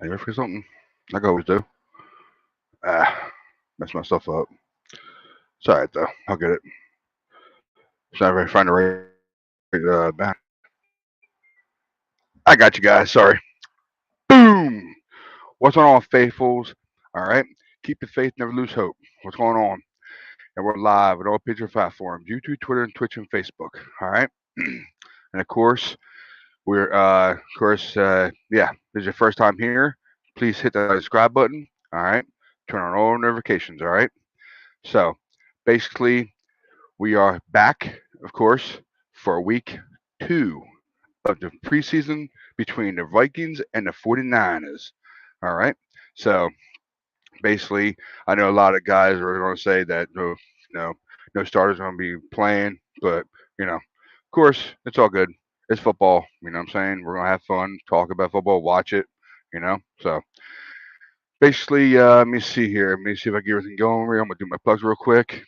you ever forget something? Like I always do. Mess my stuff up. It's alright though. I'll get it. It's not very fun to write back. I got you guys. Sorry. Boom. What's going on, faithfuls? All right. Keep the faith, never lose hope. What's going on? And we're live on all major platforms: YouTube, Twitter, and Twitch and Facebook. All right. And of course, we're yeah. This is your first time here. Please hit the subscribe button. All right. Turn on all notifications. All right. So basically, we are back, of course, for week 2 of the preseason between the Vikings and the 49ers. All right. So basically, I know a lot of guys are going to say that no starters are going to be playing, but of course, it's all good. It's football. You know what I'm saying? We're going to have fun, talk about football, watch it. So basically, let me see here. Let me see if I get everything going. I'm going to do my plugs real quick,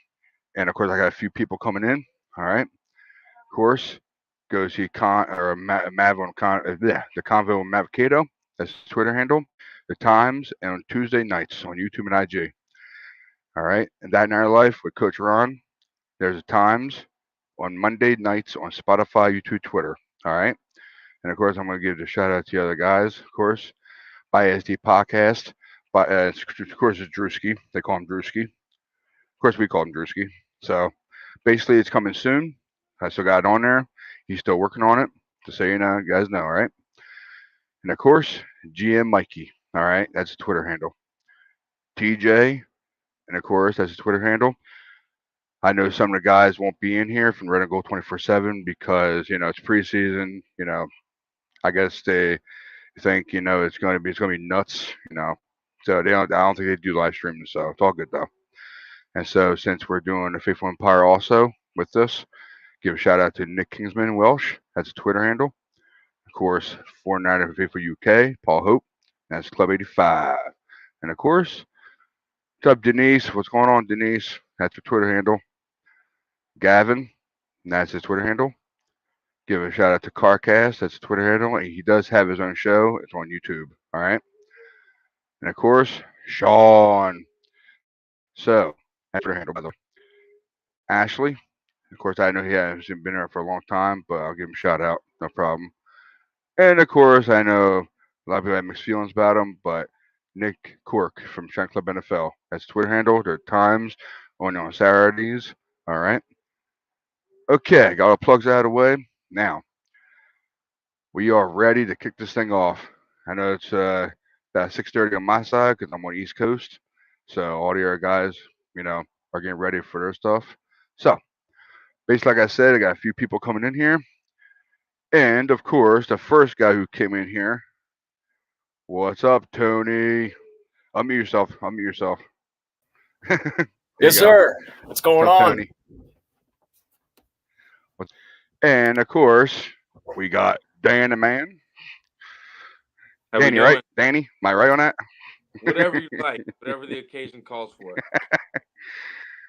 and of course, I got a few people coming in. All right. Of course, go see Mav on the Convo with Mav Cato. That's his Twitter handle. The Times, and on Tuesday nights on YouTube and IG. All right. And That Night of Life with Coach Ron. There's the Times on Monday nights on Spotify, YouTube, Twitter. All right. And of course, I'm going to give a shout out to the other guys, of course. By SD Podcast. Of course, it's Drewski. They call him Drewski. Of course, we call him Drewski. So basically, it's coming soon. I still got it on there. He's still working on it. Just so you guys know, all right? And of course, GM Mikey. All right, that's his Twitter handle. TJ, and of course, that's his Twitter handle. I know some of the guys won't be in here from Red and Gold 24/7 because it's preseason. I guess they think it's going to be nuts. So I don't think they do live streaming. So it's all good though. And so since we're doing the Faithful Empire also with this, give a shout out to Nick Kingsman Welsh. That's a Twitter handle. Of course, 49er for Faithful UK, Paul Hope. That's Club 85. And of course, what's up, Denise? What's going on, Denise? That's her Twitter handle. Gavin, and that's his Twitter handle. Give a shout out to Carcast. That's his Twitter handle. And he does have his own show. It's on YouTube. All right. And of course, Sean. So, that's Twitter handle, by the way. Ashley. Of course, I know he hasn't been there for a long time, but I'll give him a shout out. No problem. And of course, I know a lot of people have mixed feelings about him, but Nick Cork from Shank Club NFL. That's Twitter handle. Their times on Saturdays. All right. Okay, got our plugs out of the way. Now, we are ready to kick this thing off. I know it's about 6:30 on my side because I'm on the East Coast. So all the other guys, are getting ready for their stuff. So, basically, like I said, I got a few people coming in here. And, of course, the first guy who came in here, what's up, Tony? Unmute yourself. Unmute yourself. Yes, sir. What's going on? Tony? And, of course, we got Dan the man. Danny, right? Danny, am I right on that? Whatever you like, whatever the occasion calls for.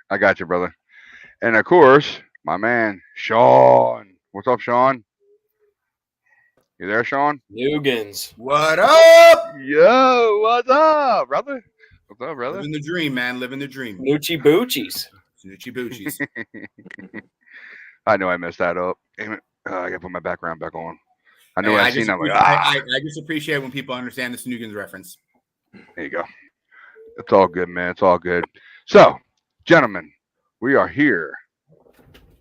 I got you, brother. And, of course, my man, Sean. What's up, Sean? You there, Sean? Nugans. What up? Yo, what's up, brother? What's up, brother? Living the dream, man. Living the dream. Noochie Boochies. Noochie Boochies. I know I messed that up. Damn it. I got to put my background back on. I know I just appreciate when people understand this Nugans reference. There you go. It's all good, man. It's all good. So, gentlemen, we are here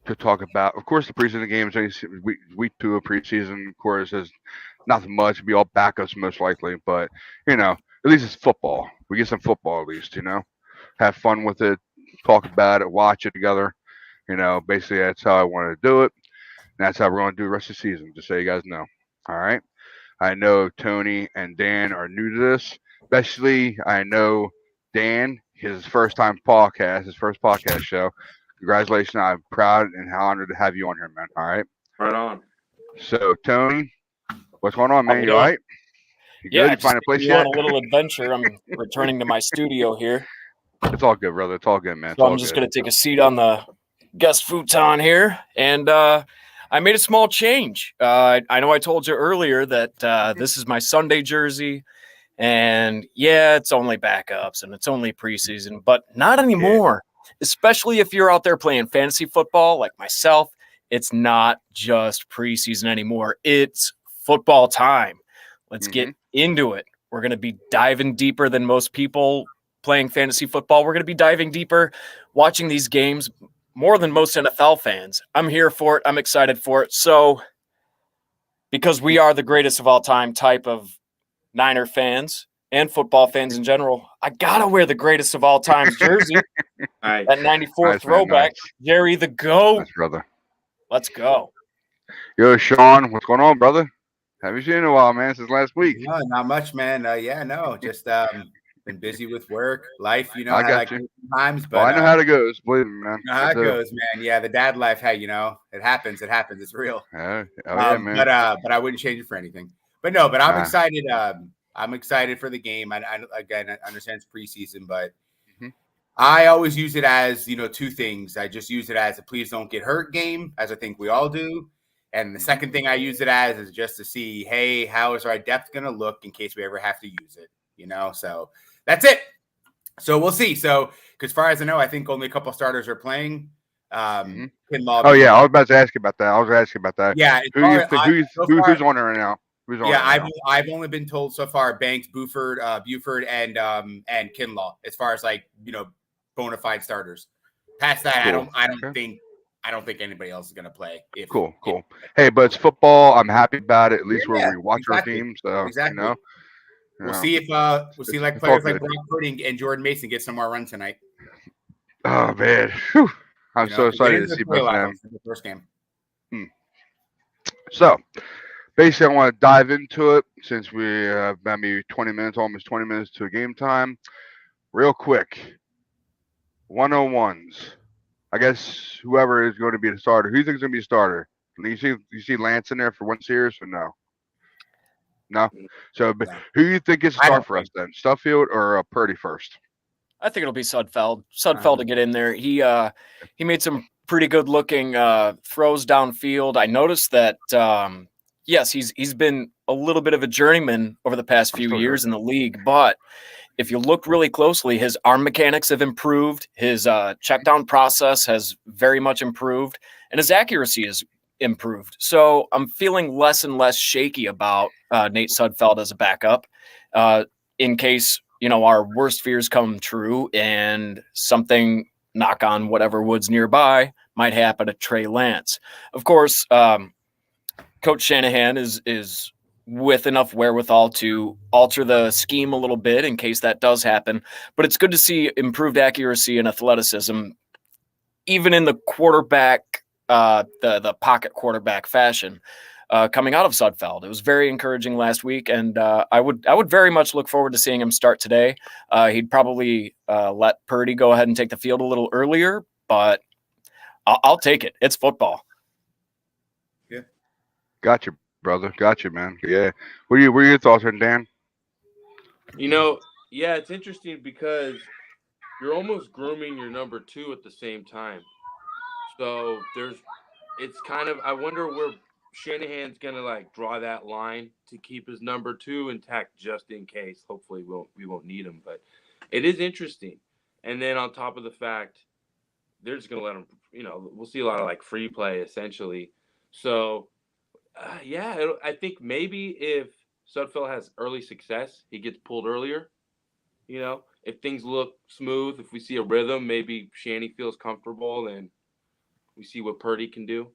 to talk about, of course, the preseason games. Week 2 of preseason, of course, is nothing much. It'll be all backups most likely, but at least it's football. We get some football at least. Have fun with it, talk about it, watch it together. Basically that's how I wanted to do it, and that's how we're going to do the rest of the season. Just so you guys know. All right. I know Tony and Dan are new to this, especially I know Dan, his first podcast show. Congratulations. I'm proud and honored to have you on here, man. All right. Right on. So, Tony, what's going on, man? You all right? You good? You find a place yet? On a little adventure. I'm returning to my studio here. It's all good, brother. It's all good, man. So I'm just going to take a seat on the guest futon here. And I made a small change. I know I told you earlier that this is my Sunday jersey. And yeah, it's only backups and it's only preseason, but not anymore. Especially if you're out there playing fantasy football like myself, it's not just preseason anymore. It's football time. Let's get into it. We're going to be diving deeper than most people playing fantasy football. We're going to be diving deeper, watching these games more than most NFL fans. I'm here for it. I'm excited for it. So, because we are the greatest of all time type of Niner fans and football fans in general, I gotta wear the greatest of all times jersey. That 94 throwback, Jerry the GOAT. Nice, brother. Let's go. Yo, Sean, what's going on, brother? Haven't seen you in a while, man, since last week. No, not much, man. Just been busy with work, life. You know, I how got like you. times, but I know how it goes. Believe me, man. you know how it goes, man. Yeah, the dad life. Hey, you know, it happens. It happens. It's real. Yeah, man. But I wouldn't change it for anything. But no, but I'm excited. I'm excited for the game. I understand it's preseason, but I always use it as, you know, two things. I just use it as a please don't get hurt game, as I think we all do. And the second thing I use it as is just to see, hey, how is our depth going to look in case we ever have to use it, you know? So that's it. So we'll see. So, because as far as I know, I think only a couple starters are playing. Kinlaw. Oh, yeah, I was about to ask you about that. Yeah. Who's on there right now? I've only been told so far Banks, Buford, and Kinlaw as far as, like, you know, bona fide starters. Past that, cool. I don't think anybody else is going to play. Cool. Hey, but it's football. I'm happy about it. At least we watch our team. So, you know. We'll see if like players like Brock Purdy and Jordan Mason get some more run tonight. Oh, man. Whew. I'm so excited to see both of them. The first game. So, basically, I want to dive into it since we have maybe 20 minutes, almost 20 minutes to game time. Real quick. 101s. I guess whoever is going to be the starter. Who do you think is going to be a starter? You see Lance in there for one series or no? No. So who do you think gets a start for us then? Stuffield or Purdy first? I think it'll be Sudfeld. Sudfeld to get in there. He made some pretty good looking throws downfield. I noticed that yes, he's been a little bit of a journeyman over the past few years in the league, but if you look really closely, his arm mechanics have improved. His check down process has very much improved, and his accuracy has improved. So I'm feeling less and less shaky about Nate Sudfeld as a backup in case, you know, our worst fears come true and something, knock on whatever woods nearby, might happen to Trey Lance. Of course, Coach Shanahan is with enough wherewithal to alter the scheme a little bit in case that does happen. But it's good to see improved accuracy and athleticism, even in the quarterback, the pocket quarterback fashion, coming out of Sudfeld. It was very encouraging last week, and I would very much look forward to seeing him start today. He'd probably let Purdy go ahead and take the field a little earlier, but I'll take it. It's football. Yeah. Gotcha, brother. Gotcha, man. Yeah. What are your thoughts on Dan? You know, yeah, it's interesting because you're almost grooming your number two at the same time. So it's kind of, I wonder where Shanahan's gonna like draw that line to keep his number two intact just in case. Hopefully we won't need him, but it is interesting. And then on top of the fact, they're just gonna let him. You know, we'll see a lot of like free play essentially. So I think maybe if Sudfeld has early success, he gets pulled earlier. You know, if things look smooth, if we see a rhythm, maybe Shanny feels comfortable and we see what Purdy can do.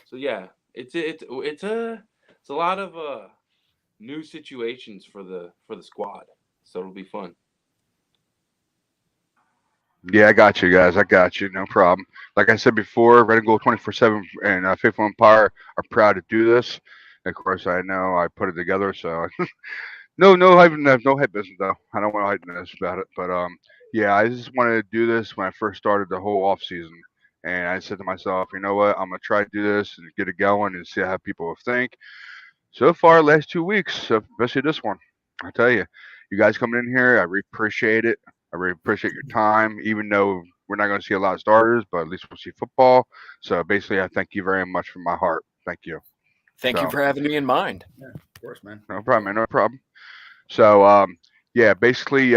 So yeah, it's a lot of new situations for the squad. So it'll be fun. Yeah, I got you guys. I got you. No problem. Like I said before, Red and Gold 24/7 and Faithful Empire are proud to do this. Of course, I know I put it together, so no hype business though. I don't want to hype this about it, but yeah, I just wanted to do this when I first started the whole off season, and I said to myself, you know what, I'm gonna try to do this and get it going and see how people think. So far, last 2 weeks, especially this one, I tell you, you guys coming in here, I really appreciate it. I really appreciate your time, even though we're not going to see a lot of starters, but at least we'll see football. So basically, I thank you very much from my heart. Thank you. Thank you for having me in mind. Yeah, of course, man. No problem, man. No problem. So Yeah, basically,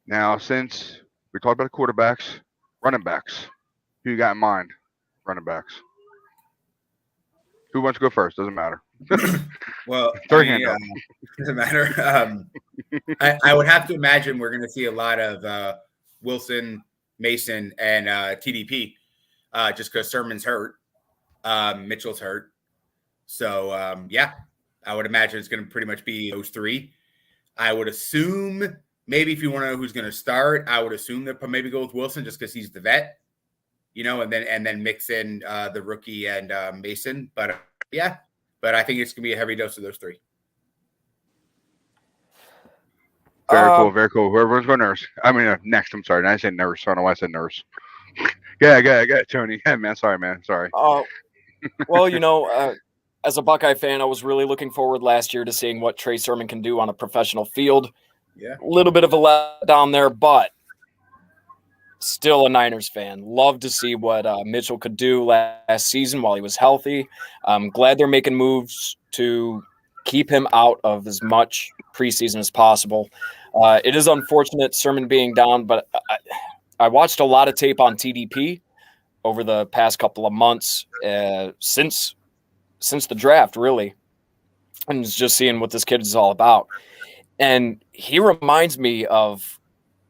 now since we talked about the quarterbacks, running backs, who you got in mind? Running backs. Who wants to go first? Doesn't matter. Well, Throw I your mean, hand up. doesn't matter. I would have to imagine we're going to see a lot of Wilson, Mason, and TDP just because Sermon's hurt. Mitchell's hurt. So, yeah, I would imagine it's going to pretty much be those three. I would assume maybe if you want to know who's going to start, I would assume that maybe go with Wilson just because he's the vet, and then mix in the rookie and Mason. But yeah, but I think it's going to be a heavy dose of those three. Very cool, very cool. Whoever's going nurse. I mean, next. I'm sorry. I said nurse. I don't know why I said nurse. Yeah, Tony. Yeah, man. Sorry, man. Sorry. Well, as a Buckeye fan, I was really looking forward last year to seeing what Trey Sermon can do on a professional field. Yeah. A little bit of a letdown there, but still a Niners fan. Love to see what Mitchell could do last season while he was healthy. I'm glad they're making moves to keep him out of as much preseason as possible. It is unfortunate Sermon being down, but I watched a lot of tape on TDP over the past couple of months since the draft, really, and just seeing what this kid is all about. And he reminds me of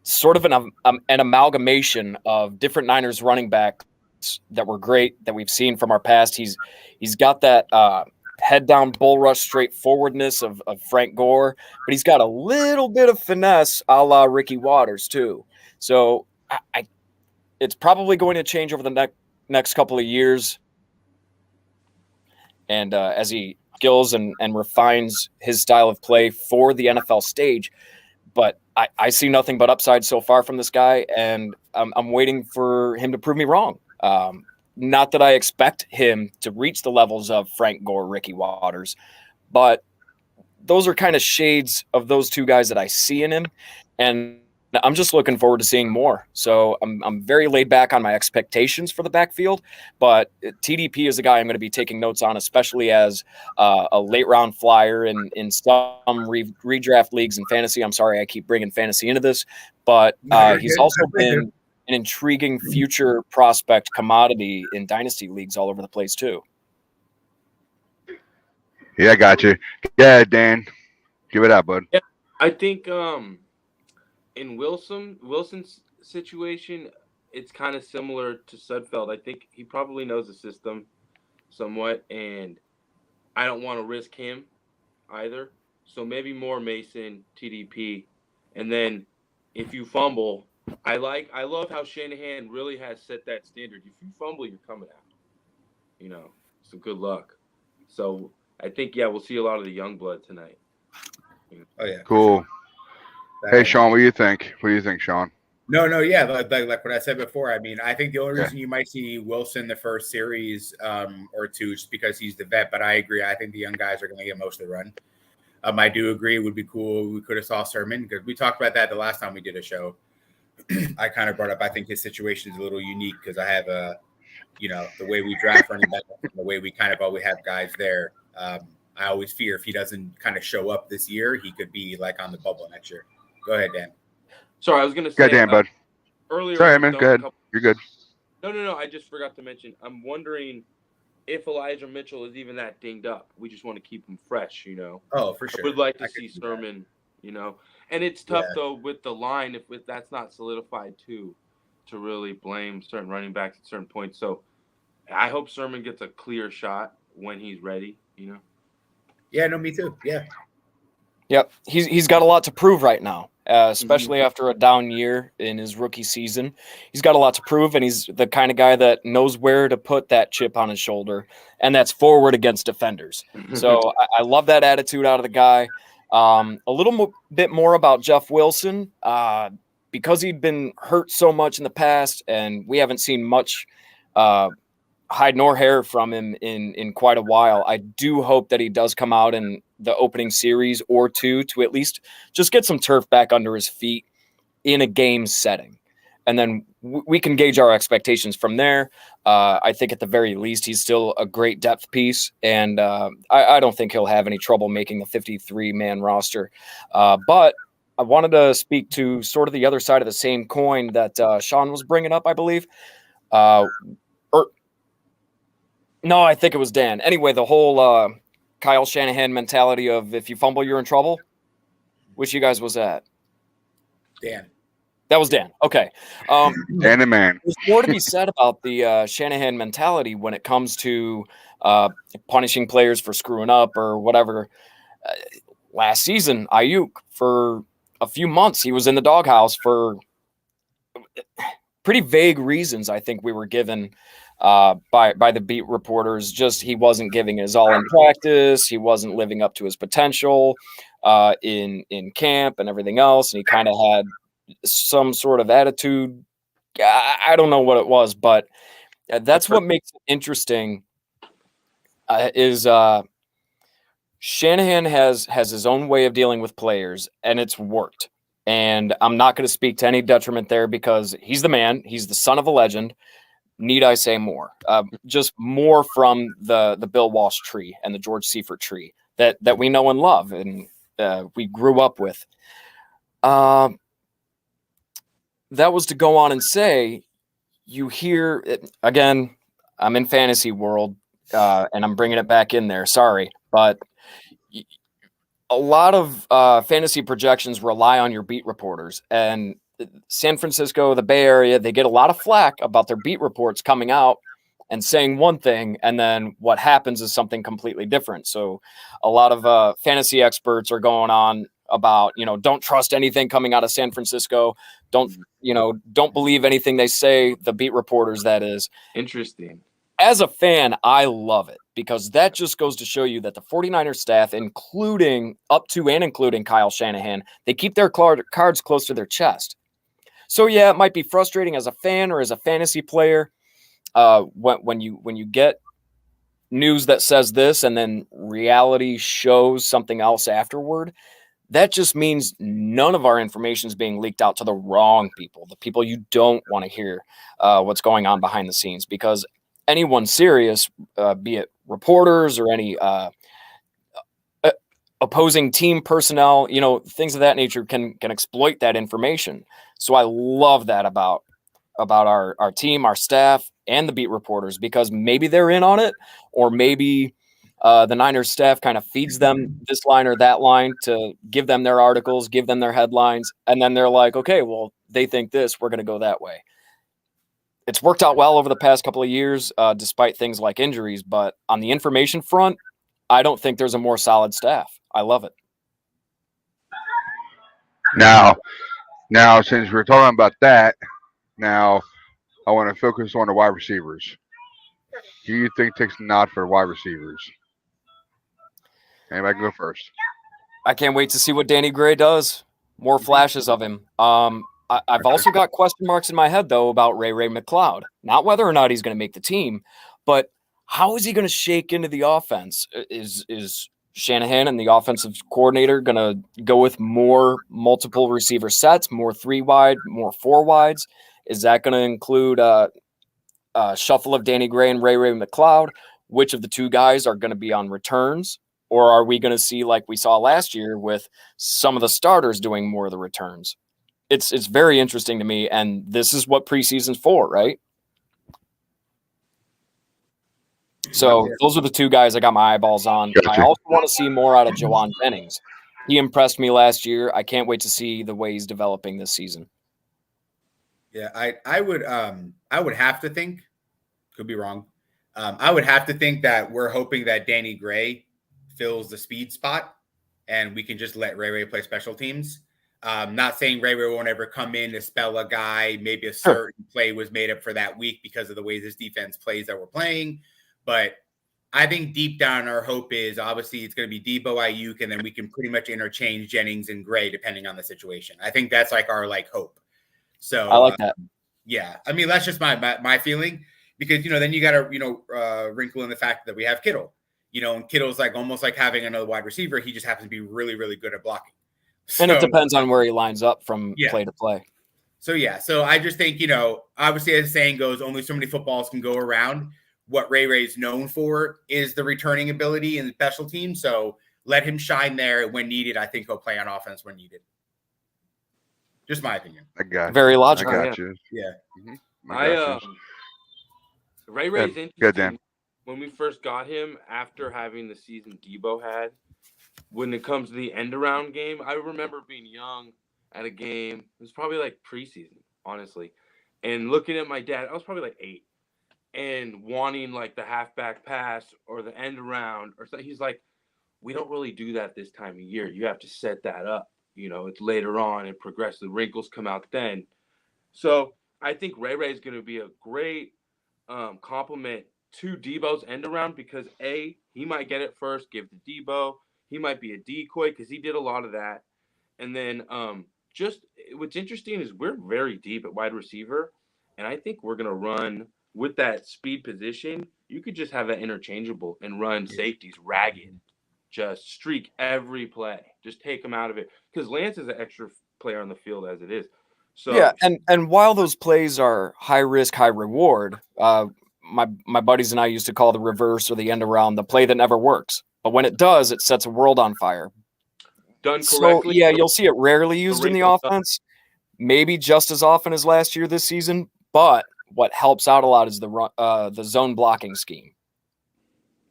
sort of an amalgamation of different Niners running backs that were great that we've seen from our past. He's got that head down bull rush straightforwardness of Frank Gore, but he's got a little bit of finesse a la Ricky Waters too. So it's probably going to change over the next couple of years. And as he skills and refines his style of play for the NFL stage. But I see nothing but upside so far from this guy, and I'm waiting for him to prove me wrong. Not that I expect him to reach the levels of Frank Gore, Ricky Waters, but those are kind of shades of those two guys that I see in him, and I'm just looking forward to seeing more. So I'm very laid back on my expectations for the backfield, but TDP is a guy I'm going to be taking notes on, especially as a late round flyer in some redraft leagues and fantasy. I'm sorry I keep bringing fantasy into this, but he's also been an intriguing future prospect commodity in dynasty leagues all over the place too. Yeah, I got you. Yeah, Dan, give it out, bud. Yeah, I think in Wilson's situation, it's kind of similar to Sudfeld. I think he probably knows the system somewhat, and I don't want to risk him either. So maybe more Mason, TDP, and then if you fumble, I love how Shanahan really has set that standard. If you fumble, you're coming out. So good luck. So I think we'll see a lot of the young blood tonight. Oh yeah, cool. Hey, Sean, what do you think? What do you think, Sean? No, yeah, like what I said before. I mean, I think the only reason you might see Wilson the first series or two is because he's the vet. But I agree. I think the young guys are going to get most of the run. I do agree. It would be cool. We could have saw Sermon because we talked about that the last time we did a show. I kind of brought up. I think his situation is a little unique because I have the way we draft running back, the way we kind of always have guys there. I always fear if he doesn't kind of show up this year, he could be like on the bubble next year. Go ahead, Dan. Sorry, I was going to say. Go ahead, Dan, bud. Earlier. Sorry, man. Go ahead. You're good. No. I just forgot to mention. I'm wondering if Elijah Mitchell is even that dinged up. We just want to keep him fresh, Oh, for sure. I would like to see Sermon, And it's tough, though, with the line, if that's not solidified, too, to really blame certain running backs at certain points. So I hope Sermon gets a clear shot when he's ready, Yeah, no, me too. Yeah. Yep. He's got a lot to prove right now, especially after a down year in his rookie season. He's got a lot to prove, and he's the kind of guy that knows where to put that chip on his shoulder, and that's forward against defenders. So I love that attitude out of the guy. A little bit more about Jeff Wilson, because he'd been hurt so much in the past, and we haven't seen much hide nor hair from him in quite a while. I do hope that he does come out in the opening series or two to at least just get some turf back under his feet in a game setting. And then we can gauge our expectations from there. I think at the very least, he's still a great depth piece, and I don't think he'll have any trouble making the 53-man roster. But I wanted to speak to sort of the other side of the same coin that Sean was bringing up, I believe. No, I think it was Dan. Anyway, the whole Kyle Shanahan mentality of if you fumble, you're in trouble. Which you guys was that? Dan. That was Dan. Okay. Dan and man. There's more to be said about the Shanahan mentality when it comes to punishing players for screwing up or whatever. Last season, Ayuk, for a few months, he was in the doghouse for pretty vague reasons. I think we were given by the beat reporters. Just he wasn't giving his all in practice. He wasn't living up to his potential in camp and everything else. And he kind of had some sort of attitude. I don't know what it was, but that's what makes it interesting. Is Shanahan has his own way of dealing with players, and it's worked. And I'm not going to speak to any detriment there because he's the man. He's the son of a legend. Need I say more? Just more from the Bill Walsh tree and the George Seifert tree that we know and love and we grew up with. That was to go on and say, you hear it, again, I'm in fantasy world and I'm bringing it back in there. Sorry, but a lot of fantasy projections rely on your beat reporters, and San Francisco, the Bay Area, they get a lot of flack about their beat reports coming out and saying one thing, and then what happens is something completely different. So a lot of fantasy experts are going on about, don't trust anything coming out of San Francisco. Don't believe anything they say, the beat reporters, that is. Interesting. As a fan, I love it because that just goes to show you that the 49ers staff, including Kyle Shanahan, they keep their cards close to their chest. So yeah, it might be frustrating as a fan or as a fantasy player when you get news that says this and then reality shows something else afterward. That just means none of our information is being leaked out to the wrong people, the people you don't want to hear what's going on behind the scenes, because anyone serious, be it reporters or any opposing team personnel, things of that nature can exploit that information. So I love that about our team, our staff, and the beat reporters, because maybe they're in on it, or maybe the Niners staff kind of feeds them this line or that line to give them their articles, give them their headlines, and then they're like, okay, well, they think this, we're going to go that way. It's worked out well over the past couple of years, despite things like injuries, but on the information front, I don't think there's a more solid staff. I love it. Now, since we're talking about that, now I want to focus on the wide receivers. Who do you think takes the nod for wide receivers? Anybody can go first. I can't wait to see what Danny Gray does. More flashes of him. I've also got question marks in my head, though, about Ray McLeod. Not whether or not he's going to make the team, but how is he going to shake into the offense? Is Shanahan and the offensive coordinator going to go with more multiple receiver sets, more 3-wide, more 4-wides? Is that going to include a shuffle of Danny Gray and Ray McLeod? Which of the two guys are going to be on returns? Or are we going to see, like we saw last year, with some of the starters doing more of the returns? It's very interesting to me, and this is what preseason's for, right? So those are the two guys I got my eyeballs on. Gotcha. I also want to see more out of Jawan Jennings. He impressed me last year. I can't wait to see the way he's developing this season. Yeah, I would have to think, could be wrong. I would have to think that we're hoping that Danny Gray fills the speed spot and we can just let Ray play special teams. Not saying Ray won't ever come in to spell a guy. Maybe a certain play was made up for that week because of the way this defense plays that we're playing. But I think deep down our hope is obviously it's going to be Debo, Ayuk, and then we can pretty much interchange Jennings and Gray depending on the situation. I think that's like our hope. So I like that. Yeah, I mean that's just my feeling, because then you got to wrinkle in the fact that we have Kittle. And Kittle's like almost like having another wide receiver. He just happens to be really, really good at blocking. And it depends on where he lines up from play to play. So I just think, obviously as the saying goes, only so many footballs can go around. What Ray Ray's known for is the returning ability and the special team. So let him shine there when needed. I think he'll play on offense when needed. Just my opinion. I got Very you. logical. I got you. Yeah. Ray Ray's interesting. Good, Dan. When we first got him, after having the season Debo had, when it comes to the end-around game, I remember being young at a game. It was probably like preseason, honestly. And looking at my dad, I was probably like 8. And wanting like the halfback pass or the end-around or something. He's like, we don't really do that this time of year. You have to set that up. It's later on and progress. The wrinkles come out then. So I think Ray Ray is going to be a great compliment to Debo's end around because he might get it first, give to Debo. He might be a decoy because he did a lot of that. And then just what's interesting is we're very deep at wide receiver, and I think we're going to run with that speed position. You could just have that interchangeable and run safeties ragged, just streak every play, just take them out of it because Lance is an extra player on the field as it is. So yeah, and while those plays are high risk, high reward, my buddies and I used to call the reverse or the end around the play that never works. But when it does, it sets a world on fire. Done correctly. So, yeah, you'll see it rarely used in the offense, maybe just as often as last year this season. But what helps out a lot is the zone blocking scheme.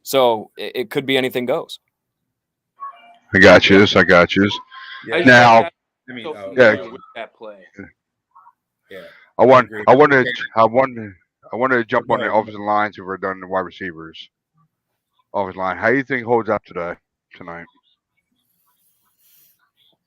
So it could be anything goes. I got you. Yeah. Now, with that play. Yeah. I wanted to jump on the offensive lines who were done the wide receivers. Offensive line. How do you think holds up tonight?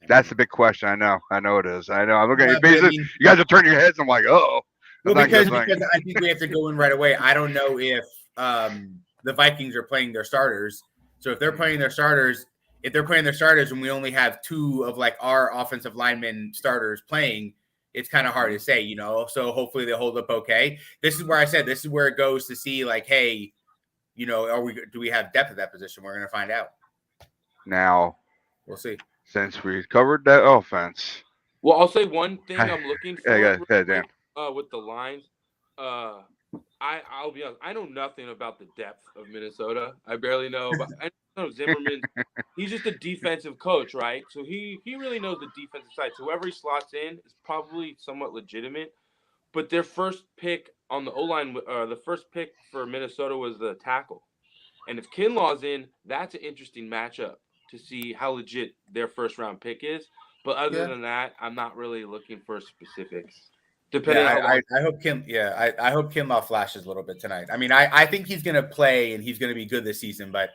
That's the big question. I know it is. I know. I'm looking at you guys are turning your heads. I'm like, oh. Well, because I think we have to go in right away. I don't know if the Vikings are playing their starters. So if they're playing their starters, and we only have 2 of like our offensive linemen starters playing, it's kind of hard to say, So hopefully they hold up okay. This is where I said this is where it goes to see like, hey, do we have depth at that position? We're going to find out. Now, we'll see. Since we covered that offense. Well, I'll say one thing I'm looking for Dan. with the lines. I'll be honest. I know nothing about the depth of Minnesota. I barely know. But I know Zimmerman. He's just a defensive coach, right? So he really knows the defensive side. So whoever he slots in is probably somewhat legitimate. But their first pick on the O-line, the first pick for Minnesota was the tackle. And if Kinlaw's in, that's an interesting matchup to see how legit their first-round pick is. But other than that, I'm not really looking for specifics. Depending on I hope I hope Kinlaw flashes a little bit tonight. I mean, I think he's going to play and he's going to be good this season, but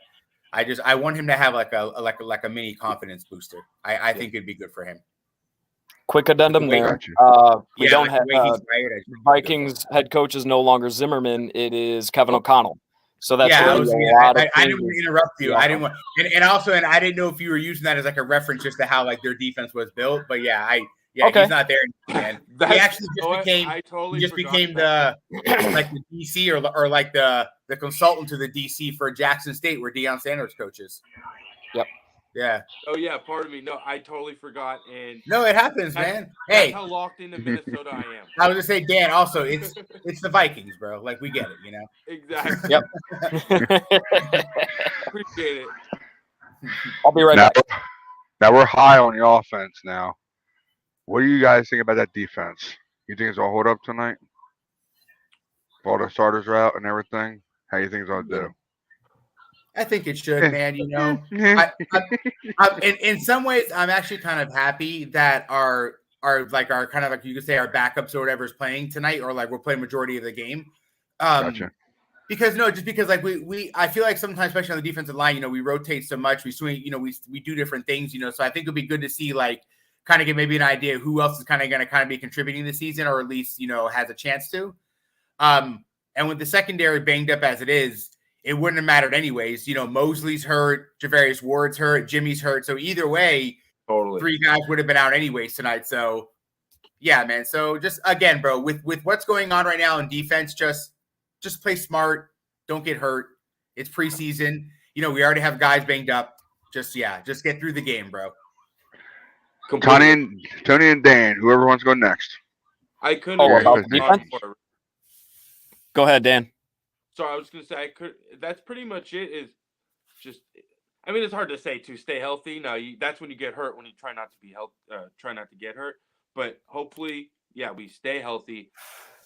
I want him to have like a mini confidence booster. I think it'd be good for him. Quick addendum there. We don't have Vikings head coach is no longer Zimmerman. It is Kevin O'Connell. So that's I didn't want to interrupt you. I didn't want, and I didn't know if you were using that as like a reference just to how like their defense was built. But okay. He's not there anymore, man. He actually just became the like the DC or like the consultant to the DC for Jackson State, where Deion Sanders coaches. Yep. Yeah. Oh yeah, pardon me. No, I totally forgot. And no, it happens, man. Hey, that's how locked into Minnesota I am. I was gonna say, Dan. Also, it's the Vikings, bro. Like we get it, Exactly. Yep. Appreciate it. I'll be right back. Now we're high on the offense. Now, what do you guys think about that defense? You think it's all hold up tonight? If all the starters are out and everything, how you think it's all do? I think it should, man. In some ways, I'm actually kind of happy that our kind of like you could say our backups or whatever is playing tonight, or like we're playing majority of the game. Gotcha. Because like I feel like sometimes, especially on the defensive line, we rotate so much, we swing, we do different things, So I think it'd be good to see like kind of get maybe an idea of who else is kind of going to kind of be contributing this season, or at least has a chance to. And with the secondary banged up as it is, it wouldn't have mattered anyways. Mosley's hurt, Javarius Ward's hurt, Jimmy's hurt. So either way, totally 3 guys would have been out anyways tonight. So yeah, man. So just again, bro, with what's going on right now in defense, just play smart. Don't get hurt. It's preseason. We already have guys banged up. Just get through the game, bro. Tony and Dan, whoever wants to go next. I couldn't Oh, agree about with the Tom defense? more. Go ahead, Dan. Sorry, I was going to say that's pretty much it. Is just, I mean, it's hard to say to stay healthy. No, that's when you get hurt, when you try not to be try not to get hurt. But hopefully, yeah, we stay healthy,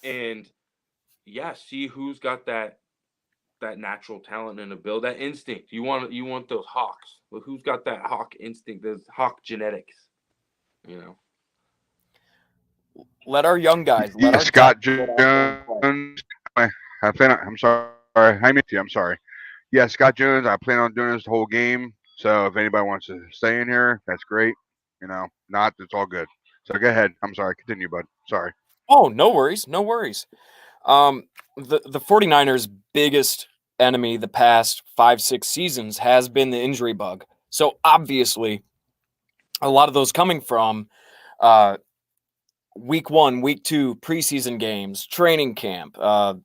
and yeah, see who's got that natural talent and ability, that instinct. You want those hawks. Well, who's got that hawk instinct? Those hawk genetics. You know. Let our young guys, let Yeah, our Scott depth get out there and play. Jones. I'm sorry. I missed you. I'm sorry. Yeah, Scott Jones. I plan on doing this the whole game. So if anybody wants to stay in here, that's great. Not, it's all good. So go ahead. I'm sorry. Continue, bud. Sorry. Oh, no worries. No worries. The 49ers' biggest enemy the past 5-6 seasons has been the injury bug. So obviously, a lot of those coming from week 1, week 2, preseason games, training camp. A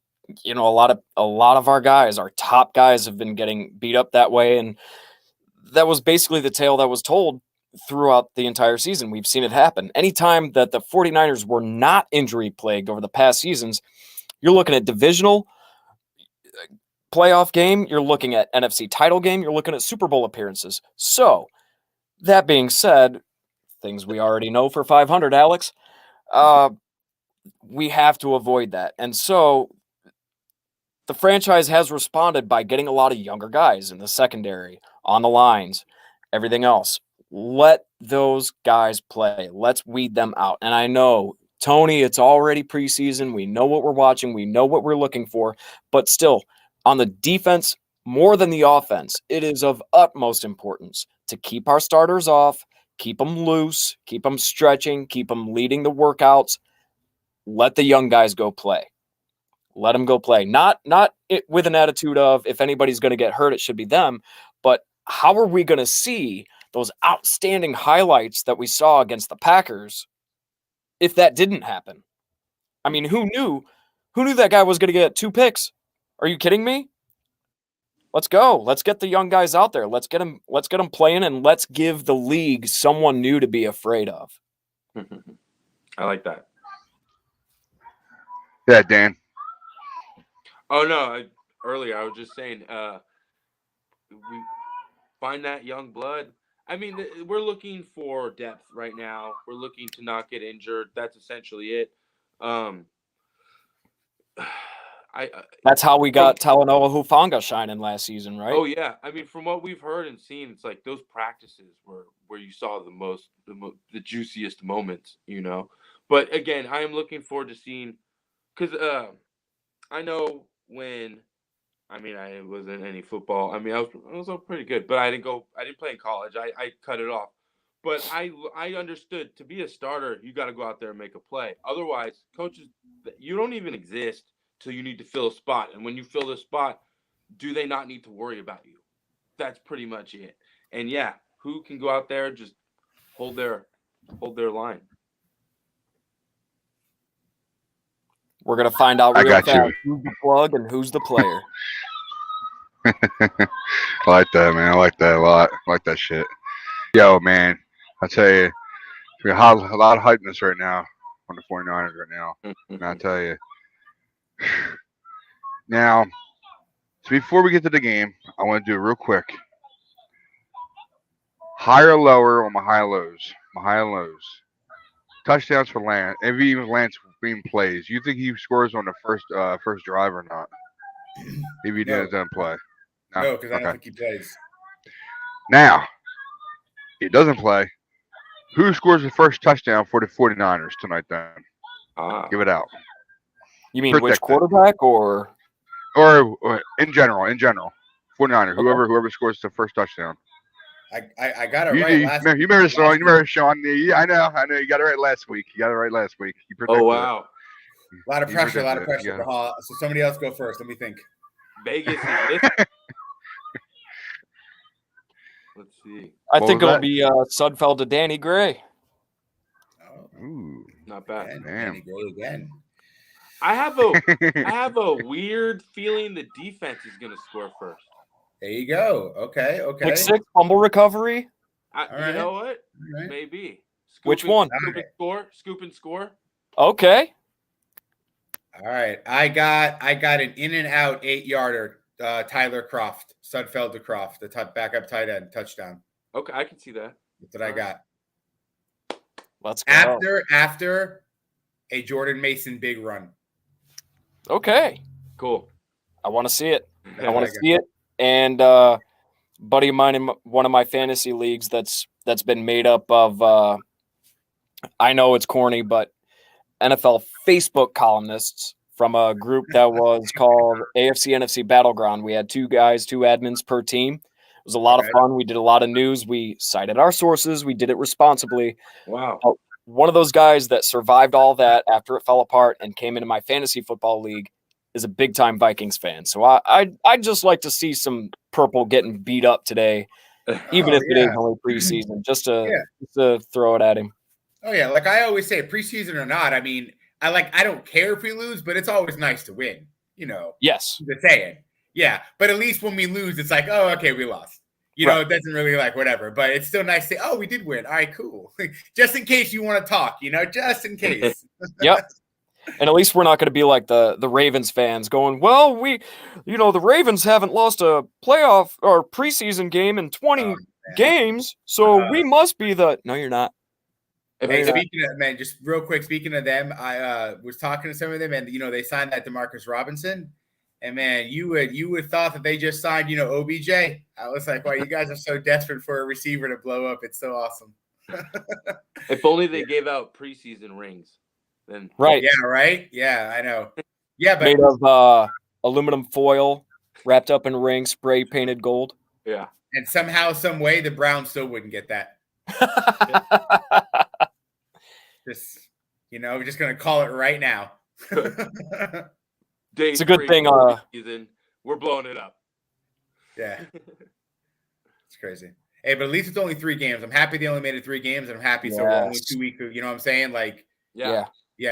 lot of our guys, our top guys, have been getting beat up that way, and that was basically the tale that was told throughout the entire season. We've seen it happen. Anytime that the 49ers were not injury plagued over the past seasons, you're looking at divisional playoff game, you're looking at NFC title game, you're looking at Super Bowl appearances. So, that being said, things we already know for 500, Alex, we have to avoid that. And so, the franchise has responded by getting a lot of younger guys in the secondary, on the lines, everything else. Let those guys play. Let's weed them out. And I know, Tony, it's already preseason. We know what we're watching. We know what we're looking for. But still, on the defense, more than the offense, it is of utmost importance to keep our starters off, keep them loose, keep them stretching, keep them leading the workouts. Let the young guys go play. Let them go play. Not with an attitude of, if anybody's going to get hurt, it should be them. But how are we going to see those outstanding highlights that we saw against the Packers if that didn't happen? I mean, who knew that guy was going to get 2 picks? Are you kidding me? Let's go. Let's get the young guys out there. Let's get them playing, and let's give the league someone new to be afraid of. I like that. Yeah, Dan. Oh no! Earlier I was just saying, we find that young blood. I mean, we're looking for depth right now. We're looking to not get injured. That's essentially it. That's how we got Talanoa Hufanga shining last season, right? Oh yeah, I mean, from what we've heard and seen, it's like those practices where you saw the juiciest moments, But again, I am looking forward to seeing, because I know when. I mean, I wasn't any football. I mean, I was pretty good, but I didn't play in college. I cut it off. But I understood, to be a starter, you got to go out there and make a play. Otherwise, coaches, you don't even exist till you need to fill a spot. And when you fill the spot, do they not need to worry about you? That's pretty much it. And yeah, who can go out there, just hold their line? We're going to find out real fast who's the plug and who's the player. I like that, man. I like that a lot. I like that shit. Yo, man, I tell you, we got a lot of hypeness right now on the 49ers right now. And I tell you. Now, so before we get to the game, I want to do it real quick. Higher or lower on my high lows? My high and lows. Touchdowns for Lance. If even Lance being plays, you think he scores on the first drive or not? If he doesn't play. No, because I don't think he plays. Now, he doesn't play. Who scores the first touchdown for the 49ers tonight then? Give it out. You mean which quarterback or in general? 49ers, whoever scores the first touchdown. I got it right last week. You remember Sean? I know. You got it right last week. You Oh, wow. A lot of pressure. So somebody else go first. Let me think. Vegas is listening. Let's see. I think it'll be Sudfeld to Danny Gray. Oh, ooh, not bad. Danny Gray again. I have a weird feeling the defense is going to score first. There you go. Okay. Pick 6, fumble recovery. You know what? Right. Maybe. Which one? Scoop and score. Okay. All right. I got an in and out 8-yarder. Tyler Croft, Sudfeld to Croft, the backup tight end, touchdown. Okay, I can see that. That's what I got. Let's go. After a Jordan Mason big run. Okay. Cool. I want to see it. That's I want what to got. see it. And buddy of mine in one of my fantasy leagues that's been made up of I know it's corny, but NFL Facebook columnists from a group that was called AFC NFC Battleground. We had 2 guys, 2 admins per team. It was a lot of fun. We did a lot of news. We cited our sources. We did it responsibly. Wow. One of those guys that survived all that after it fell apart and came into my fantasy football league is a big-time Vikings fan. So I'd just like to see some purple getting beat up today, even if it is only preseason, just to throw it at him. Oh, yeah. Like I always say, preseason or not, I mean, I don't care if we lose, but it's always nice to win, you know. Yes. The saying. Yeah. But at least when we lose, it's like, oh, okay, we lost. You know, it doesn't really like whatever, but it's still nice to say, oh, we did win. All right, cool. Just in case you want to talk, you know, just in case. Yep. And at least we're not going to be like the Ravens fans going, well, the Ravens haven't lost a playoff or preseason game in 20 games, so we must be the – no, you're not. Hey, speaking of, man, just real quick, speaking of them, I was talking to some of them, and, you know, they signed that DeMarcus Robinson. And, man, you would thought that they just signed, you know, OBJ. I was like, wow, you guys are so desperate for a receiver to blow up. It's so awesome. If only they gave out preseason rings. Then right. Yeah, right? Yeah, I know. Yeah, but made of aluminum foil, wrapped up in rings, spray painted gold. Yeah. And somehow, some way, the Browns still wouldn't get that. Just, you know, we're just going to call it right now. It's a good thing. We're blowing it up. Yeah. It's crazy. Hey, but at least it's only 3 games. I'm happy they only made it 3 games, and I'm happy so we're only 2 weeks. You know what I'm saying? Like, yeah.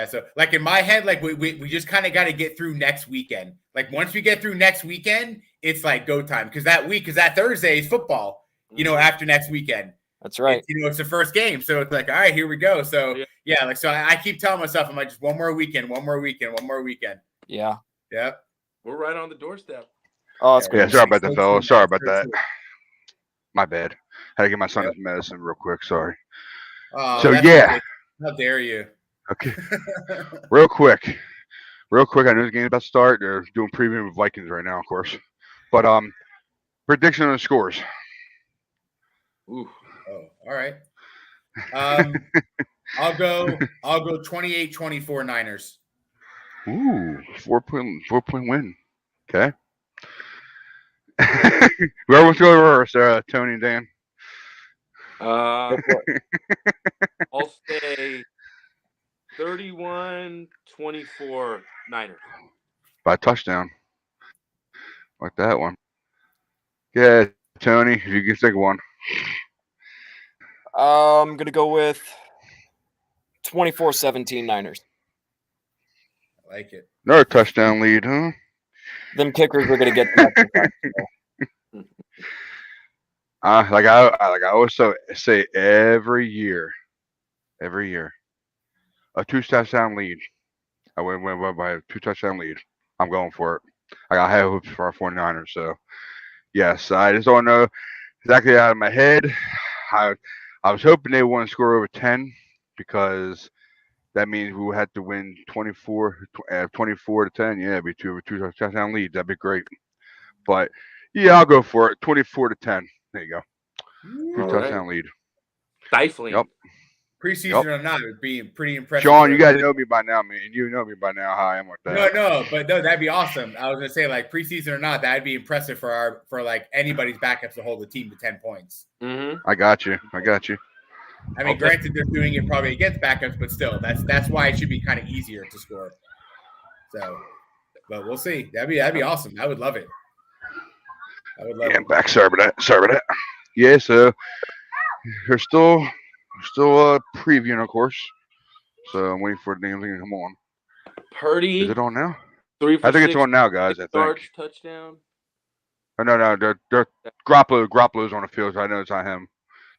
So, like, in my head, like, we just kind of got to get through next weekend. Like, once we get through next weekend, it's like go time. Because that Thursday is football, you know, after next weekend. That's right. It's the first game. So it's like, all right, here we go. So, so I keep telling myself, I'm like, just one more weekend. Yeah. Yep. We're right on the doorstep. Oh, it's sorry about that, fellas. Sorry about that. My bad. Had to get my son his medicine real quick. Sorry. So, yeah. How dare you? Okay. Real quick. I know the game's about to start. They're doing preview with Vikings right now, of course. But prediction on the scores. Ooh. Oh, all right. I'll go 28-24 Niners. Ooh, 4-point win. Okay. Whoever wants to go first, Tony and Dan. I'll say 31-24 Niners. By a touchdown. Like that one. Yeah, Tony, if you can take one. I'm going to go with 24-17 Niners. I like it. Another touchdown lead, huh? Them kickers are going to get that. Like I always say every year, a 2-touchdown lead. I went by a 2-touchdown lead. I'm going for it. I got high hopes for our 49ers. So, yes, I just don't know exactly out of my head. I was hoping they wouldn't score over 10 because that means we would have to win 24 to 10. Yeah, it'd be two touchdown leads. That'd be great. But yeah, I'll go for it. 24 to 10. There you go. 2-touchdown lead. Stifling. Yep. Preseason or not, it would be pretty impressive. Sean, you guys know me by now, man. You know me by now how I am with that. No, that'd be awesome. I was gonna say, like, preseason or not, that'd be impressive for like anybody's backups to hold the team to 10 points. Mm-hmm. I got you. I mean, granted, they're doing it probably against backups, but still, that's why it should be kind of easier to score. So, but we'll see. That'd be awesome. I would love it. I'm back. Sorry about that. Yeah, so we're still previewing, of course. So I'm waiting for the damn thing to come on. Purdy. Is it on now? 3 for I think 6, it's on now, guys. I think. Touchdown. Oh, no. They're Garoppolo's on the field. So I know it's not him.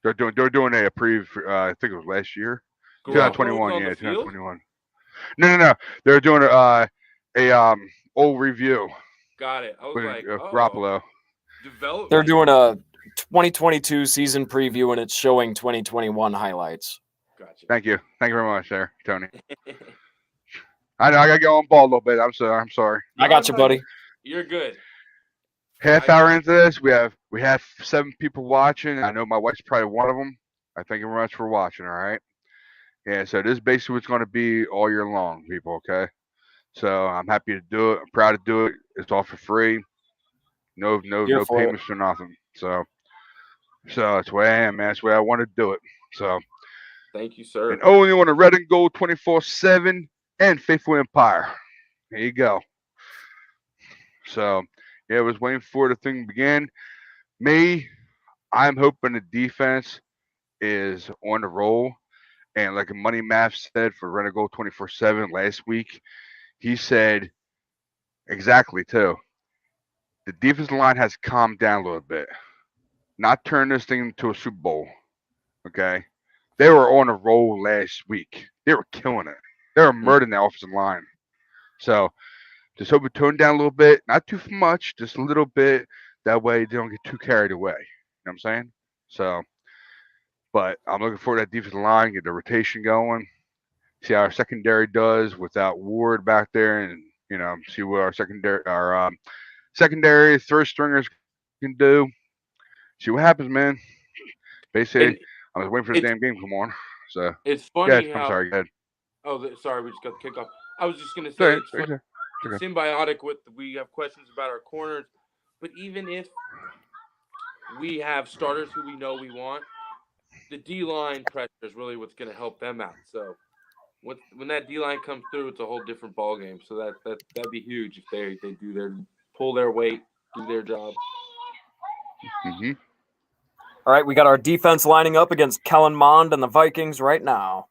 They're doing a preview. I think it was last year, 2021. Yeah, 2021. No. They're doing a old review Got it. I was with like, oh, Garoppolo. development. They're doing a 2022 season preview, and it's showing 2021 highlights. Gotcha. Thank you very much, there, Tony. I know I gotta go on ball a little bit. I'm sorry. I got you, buddy. You're good. Half hour into this, we have 7 people watching. I know my wife's probably one of them. I thank you very much for watching. All right. Yeah. So this is basically what's going to be all year long, people. Okay. So I'm happy to do it. I'm proud to do it. It's all for free. No Here for it. payments or nothing. So that's the way I am, man. That's the way I want to do it. So Thank you, sir. and only on the Red and Gold 24/7 and Faithful Empire. There you go. So yeah, I was waiting for the thing to begin. I'm hoping the defense is on the roll. And like Money Math said for Red and Gold 24/7 last week, he said exactly too. The defensive line has calmed down a little bit. Not turn this thing into a Super Bowl. Okay. They were on a roll last week. They were killing it. They were murdering the offensive line. So just hope we tone down a little bit. Not too much, just a little bit. That way they don't get too carried away. You know what I'm saying? So, but I'm looking forward to that defensive line, get the rotation going. See how our secondary does without Ward back there, and see what our secondary third stringers can do. See what happens, man. Basically, And I was waiting for the damn game to come on. So it's yeah, funny I'm how. sorry. Go ahead. Oh, sorry, we just got the kickoff. I was just gonna say it's funny. Okay. It's symbiotic with we have questions about our corners, but even if we have starters who we know we want, the D line pressure is really what's going to help them out. So when that D line comes through, it's a whole different ball game. So that'd be huge if they pull their weight, do their job. Mm-hmm. All right, we got our defense lining up against Kellen Mond and the Vikings right now.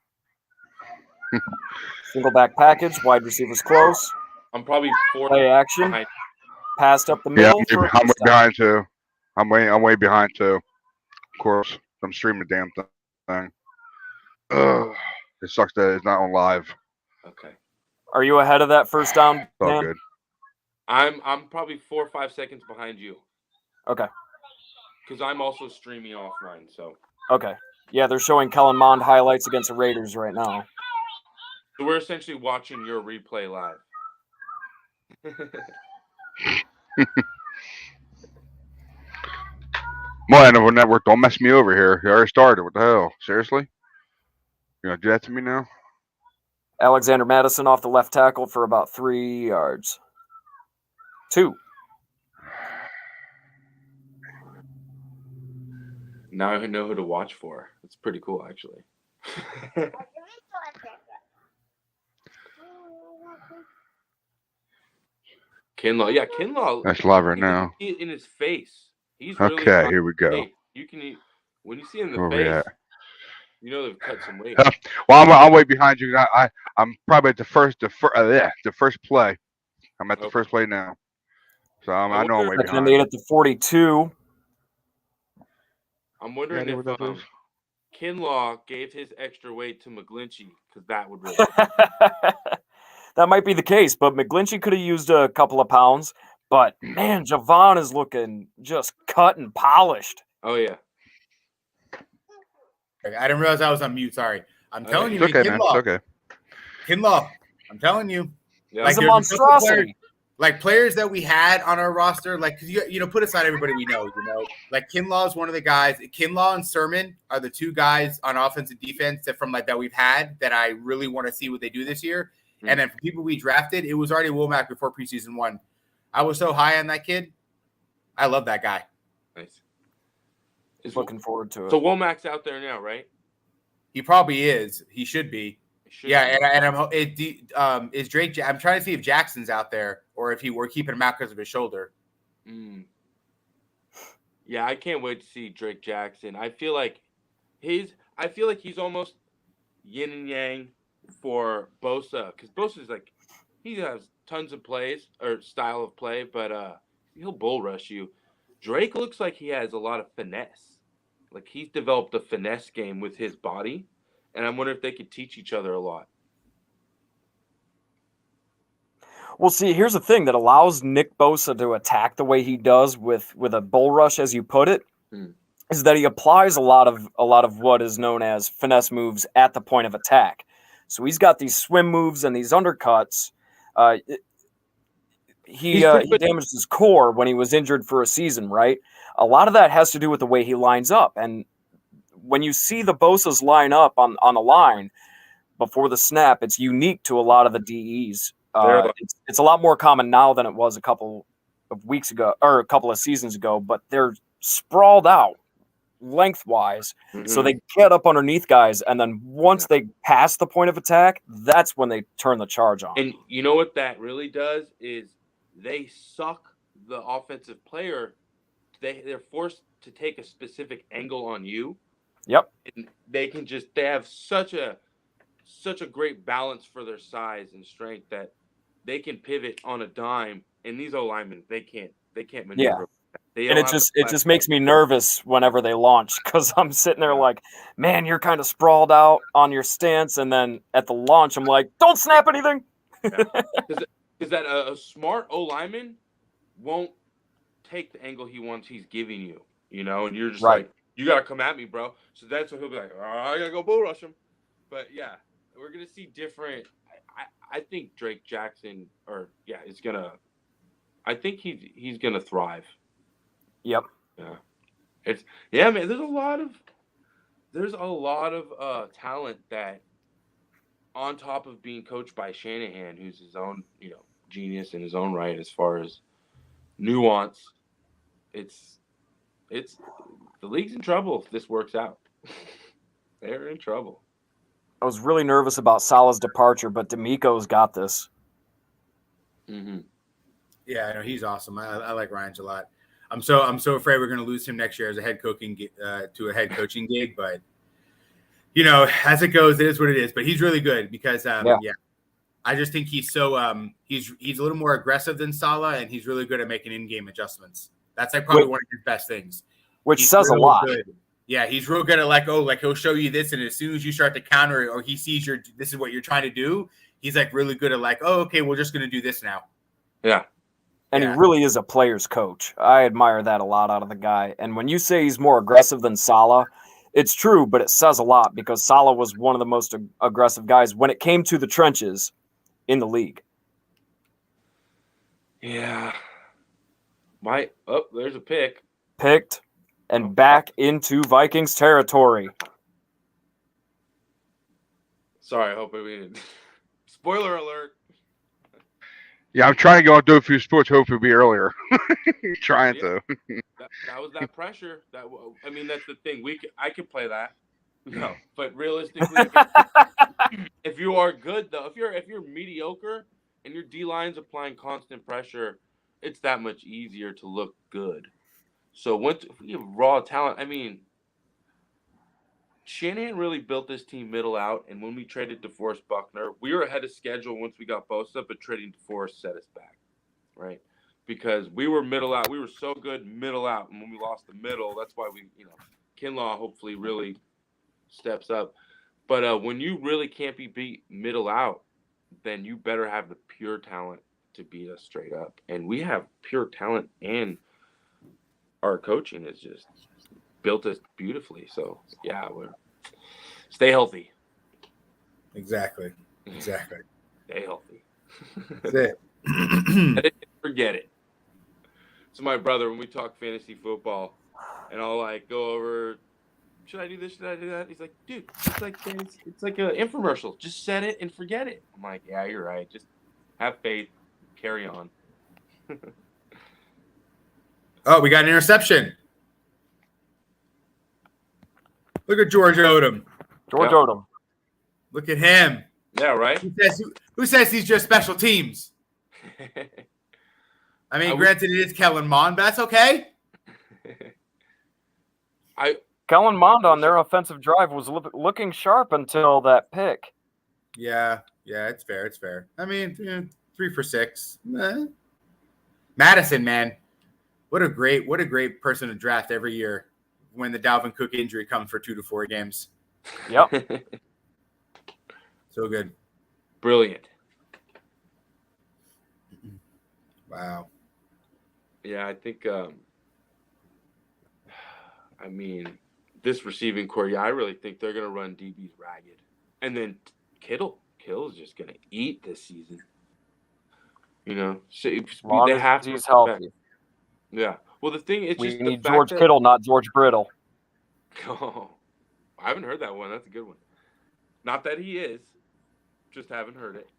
Single back package, wide receivers close. I'm probably play action. behind. Passed up the Yeah, middle. I'm way behind too. I'm way behind too. Of course, I'm streaming the damn thing. Ugh, it sucks that it's not on live. Okay. Are you ahead of that first down? It's all good. I'm probably 4 or 5 seconds behind you. Okay. Because I'm also streaming offline. So. Okay. Yeah, they're showing Kellen Mond highlights against the Raiders right now. So we're essentially watching your replay live. My network don't mess me over here. You already started. What the hell? Seriously? You gonna do that to me now? Alexander Madison off the left tackle for about 3 yards. 2. Now I know who to watch for. It's pretty cool, actually. Kinlaw. Yeah, Kinlaw. That's live right now. See it in his face. He's okay, really here we go. You can when you see him in Where the we face, at? you know they've cut some weight. Well, I'm way behind you. I'm probably at the first play. I'm at the first play now. So I know I'm way I behind. made it to 42. I'm wondering if Kinlaw gave his extra weight to McGlinchey, because that would really That might be the case, but McGlinchey could have used a couple of pounds. But, man, Javon is looking just cut and polished. Oh, yeah. I didn't realize I was on mute. Sorry. I'm telling you, it's okay, man. It's okay. Kinlaw, I'm telling you. Yeah. Like, he's a monstrosity. Like players that we had on our roster, like put aside everybody we know, like Kinlaw is one of the guys. Kinlaw and Sermon are the 2 guys on offense and defense that we've had that I really want to see what they do this year. Mm-hmm. And then for people we drafted, it was already Womack before preseason 1. I was so high on that kid. I love that guy. Nice. Looking forward to it. So Womack's out there now, right? He probably is. He should be. Is Drake? I'm trying to see if Jackson's out there or if we're keeping him out because of his shoulder. Yeah, I can't wait to see Drake Jackson. I feel like he's almost yin and yang for Bosa, because Bosa's like he has tons of plays or style of play, but he'll bull rush you. Drake looks like he has a lot of finesse. Like he's developed a finesse game with his body. And I'm wondering if they could teach each other a lot. Well, see, here's the thing that allows Nick Bosa to attack the way he does with a bull rush, as you put it, is that he applies a lot of what is known as finesse moves at the point of attack. So he's got these swim moves and these undercuts. He damaged his core when he was injured for a season, right? A lot of that has to do with the way he lines up. And when you see the Bosas line up on the line before the snap, it's unique to a lot of the DEs. It's a lot more common now than it was a couple of weeks ago or a couple of seasons ago, but they're sprawled out lengthwise. So they get up underneath guys, and then once they pass the point of attack, that's when they turn the charge on. And you know what that really does is they suck the offensive player. They're forced to take a specific angle on you. Yep. And they have such a great balance for their size and strength that they can pivot on a dime. And these O linemen, they can't maneuver. Yeah. And it just makes me nervous whenever they launch, because I'm sitting there like, man, you're kind of sprawled out on your stance, and then at the launch, I'm like, don't snap anything. Because that a smart O lineman won't take the angle he's giving you, and you're just like, you got to come at me, bro. So that's what he'll be like, oh, I got to go bull rush him. But yeah, we're going to see different. I think Drake Jackson, I think he's going to thrive. Yep. Yeah. Man, there's a lot of talent that, on top of being coached by Shanahan, who's his own, genius in his own right as far as nuance, it's the league's in trouble if this works out. They're in trouble. I was really nervous about Salah's departure, but D'Amico's got this. Mm-hmm. Yeah, I know he's awesome. I like Ryan's a lot. I'm so afraid we're going to lose him next year as a head coaching to a head coaching gig, but as it goes, it is what it is. But he's really good because I just think he's so he's a little more aggressive than Salah, and he's really good at making in-game adjustments. That's probably one of his best things. Which he's says a lot. Good. Yeah, he's real good at he'll show you this, and as soon as you start to counter it, or he sees this is what you're trying to do, he's really good at okay, we're just going to do this now. Yeah. And he really is a player's coach. I admire that a lot out of the guy. And when you say he's more aggressive than Salah, it's true, but it says a lot because Salah was one of the most aggressive guys when it came to the trenches in the league. Yeah. There's a pick. Picked and back into Vikings territory. Sorry, I hope we didn't. Spoiler alert. Yeah, I'm trying to go and do a few sports. Hopefully, be earlier. Trying to. That was that pressure. That's the thing. I could play that. No, but realistically, if you are good though, if you're mediocre and your D line's applying constant pressure, it's that much easier to look good. So if you have raw talent, Shanahan really built this team middle out, and when we traded DeForest Buckner, we were ahead of schedule once we got Bosa, but trading DeForest set us back, right? Because we were middle out. We were so good middle out, and when we lost the middle, that's why Kinlaw hopefully really steps up. But when you really can't be beat middle out, then you better have the pure talent to beat us straight up. And we have pure talent, and our coaching is just built us beautifully. So yeah, stay healthy. Exactly. Stay healthy. That's it. Forget it. So my brother, when we talk fantasy football, and I'll go over, should I do this? Should I do that? He's like, dude, it's like an infomercial. Just set it and forget it. I'm like, yeah, you're right. Just have faith. Carry on. Oh, we got an interception. Look at George Odom. Odom. Look at him. Yeah, right? Who says he's just special teams? Granted, it is Kellen Mond, but that's okay. Kellen Mond on their offensive drive was looking sharp until that pick. Yeah, it's fair. 3 for 6. Madison, man, what a great person to draft every year when the Dalvin Cook injury comes for 2 to 4 games. Yep. So good. Brilliant. Wow. Yeah, I think. I mean, this receiving core. Yeah, I really think they're gonna run DBs ragged, and then Kittle's just gonna eat this season. You know, so As long they as have to he's respect. healthy. Yeah. Well, the thing it's We just the need fact George that Kittle, not George Brittle. oh, I haven't heard that one. That's a good one. Not that he is, just haven't heard it.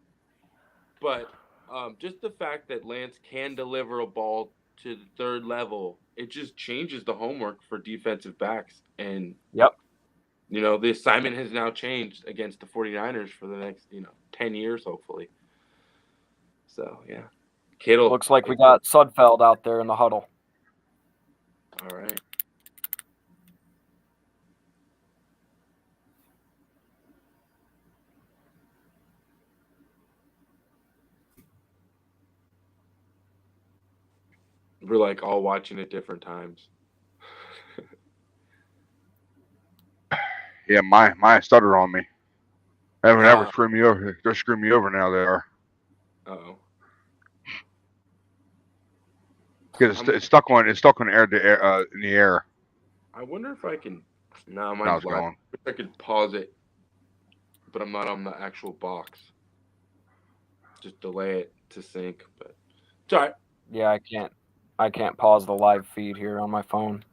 But just the fact that Lance can deliver a ball to the third level, it just changes the homework for defensive backs. And, Yep. you know, the assignment has now changed against the 49ers for the next, 10 years, hopefully. So, yeah. Kittle. Looks like we got Sudfeld out there in the huddle. All right. We're like all watching at different times. Yeah, mine stuttered on me. They haven't ever screwed me over. They're screwing me over now. They are. Uh-oh. Because it's stuck on in the air. I wonder if I can. No, Now mine's it's live. gone. I could pause it, but I'm not on the actual box. Just delay it to sync, but it's all right. Yeah, I can't pause the live feed here on my phone.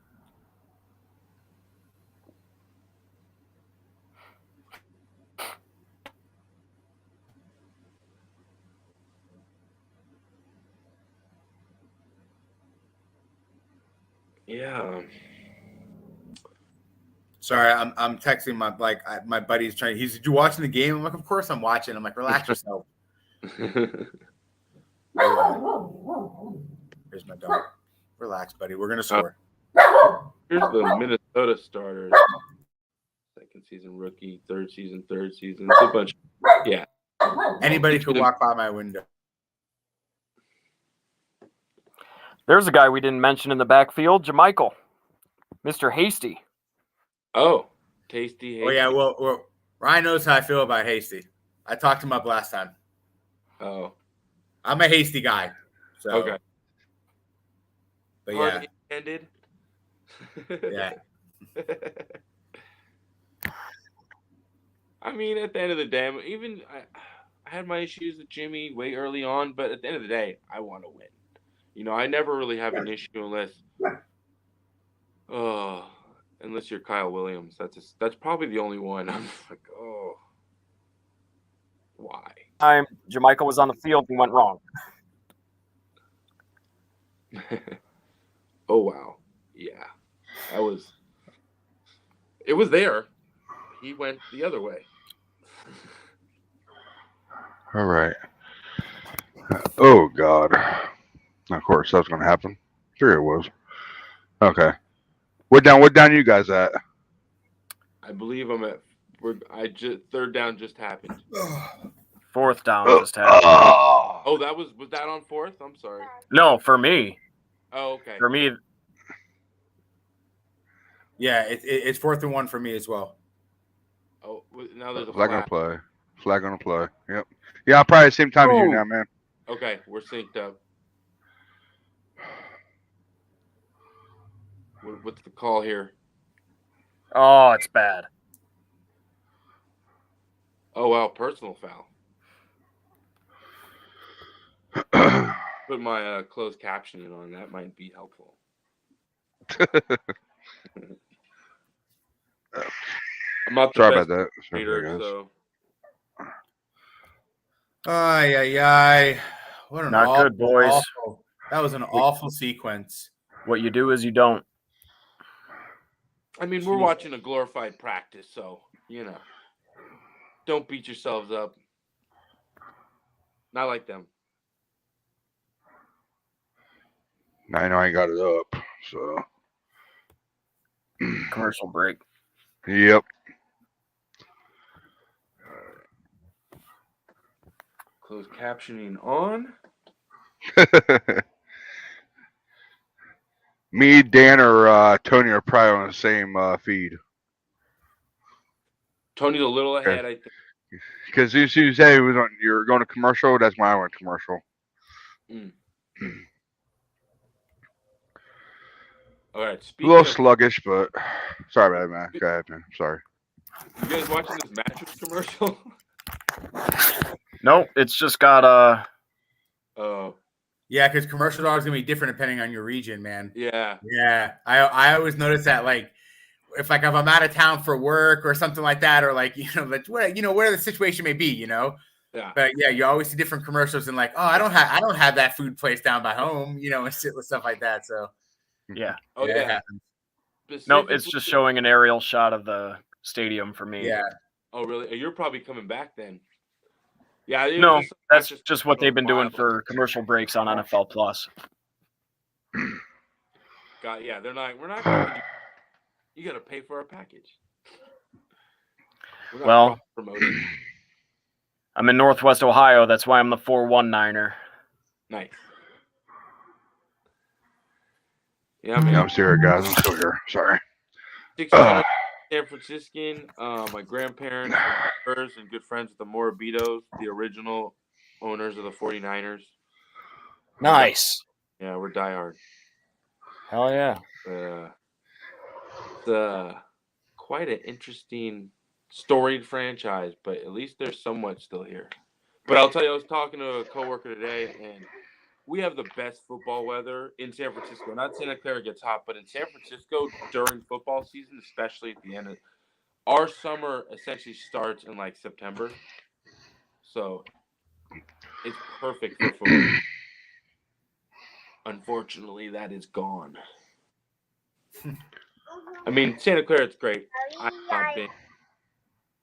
Yeah. Sorry, I'm texting my buddy's trying. He's, "You watching the game?" I'm like, "Of course I'm watching." I'm like, "Relax yourself." Here's my dog. Relax, buddy. We're gonna score. Here's the Minnesota starters. Second season rookie, third season. It's a bunch. Yeah. Anybody could walk by my window. There's a guy we didn't mention in the backfield, Jamichael, Mr. Hasty. Oh, Tasty. Oh yeah, well, Ryan knows how I feel about Hasty. I talked him up last time. Oh, I'm a Hasty guy. So okay. But yeah, ended. Yeah. I mean, at the end of the day, even I had my issues with Jimmy way early on, but at the end of the day, I want to win. I never really have an issue unless you're Kyle Williams. That's probably the only one. I'm like, oh, why? Time Jamichael was on the field and went wrong. Oh wow, yeah, it was there. He went the other way. All right. Oh God. Of course, that's going to happen. Sure, it was. Okay. What down you guys at? I believe I'm at. Third down just happened. Fourth down just happened. Oh, was that on fourth? I'm sorry. No, for me. Oh, okay. For me. Yeah, it's 4th and 1 for me as well. Oh, now there's a flag on play. Flag on play. Yep. Yeah, probably the same time as you now, man. Okay, we're synced up. What's the call here? Oh, it's bad. Oh, wow, personal foul. Put my closed captioning on. That might be helpful. I'm not the Sorry best about that. reader, so. Ay. What an Not good, boys. That was an awful sequence. What you do is you don't. I mean, we're watching a glorified practice, so, don't beat yourselves up. Not like them. Now I know I got it up, so. Commercial break. Yep. Closed captioning on. Me, Dan, or Tony are probably on the same feed. Tony's a little ahead, I think. Because as soon as you say you're going to commercial, that's when I went commercial. All right. A Speaking little of, sluggish, but sorry about it, man. Go ahead, man. Sorry. you guys watching this mattress commercial? Nope, it's just got Oh, Yeah, because commercial dogs gonna be different depending on your region, man. yeah. Yeah, I always notice that, like, if I'm out of town for work or something like that, or like like whatever the situation may be, Yeah. But yeah, you always see different commercials and like, oh, I don't have that food place down by home, and shit with stuff like that. So yeah. Oh, yeah, it yeah. happens. Nope, it's Specifically- just showing an aerial shot of the stadium for me. Yeah, Oh, really? You're probably coming back then. Yeah. it was No, just that's mattress just what they've been doing commercial. for commercial breaks on NFL Plus. God, yeah. They're not. We're not giving you. You got to pay for our package. We're not Well, promoting. I'm in Northwest Ohio. That's why I'm the 419er. Nice. Yeah, man. Yeah, I'm still here, guys. I'm still here. Sorry. 6 San Franciscan. My grandparents are members and good friends with the Morbidos, the original owners of the 49ers. Nice. Yeah, we're diehard. Hell yeah. It's quite an interesting, storied franchise, but at least they're somewhat still here. But I'll tell you, I was talking to a coworker today, and we have the best football weather in San Francisco. Not Santa Clara gets hot, but in San Francisco during football season, especially at the end of our summer, essentially starts in like September. So it's perfect for football. Unfortunately, that is gone. I mean, Santa Clara, it's great. I've not been.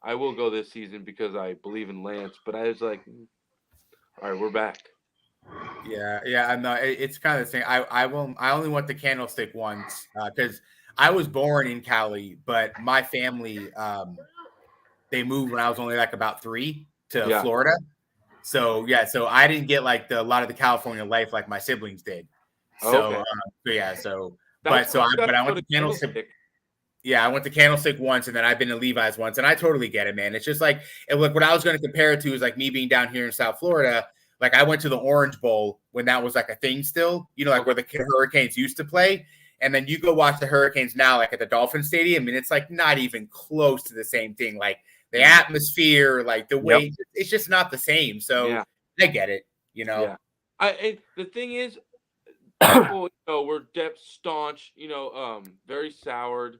I will go this season because I believe in Lance, but I was like, all right, we're back. yeah. I'm not. It's kind of the same. I only went to Candlestick once because I was born in Cali, but my family they moved when I was only like about 3 to Florida. So yeah, so I didn't get like a lot of the California life like my siblings did. So Okay. But I went to Candlestick. Yeah, I went to Candlestick once, and then I've been to Levi's once, and I totally get it, man. It's just like, look, what I was going to compare it to is like me being down here in South Florida. Like I went to the Orange Bowl when that was like a thing still, like where the Hurricanes used to play. And then you go watch the Hurricanes now, like at the Dolphin Stadium, and it's like not even close to the same thing. Like the atmosphere, like the weight, it's just not the same. So I get it, Yeah. The thing is, people, we're depth staunch, very soured.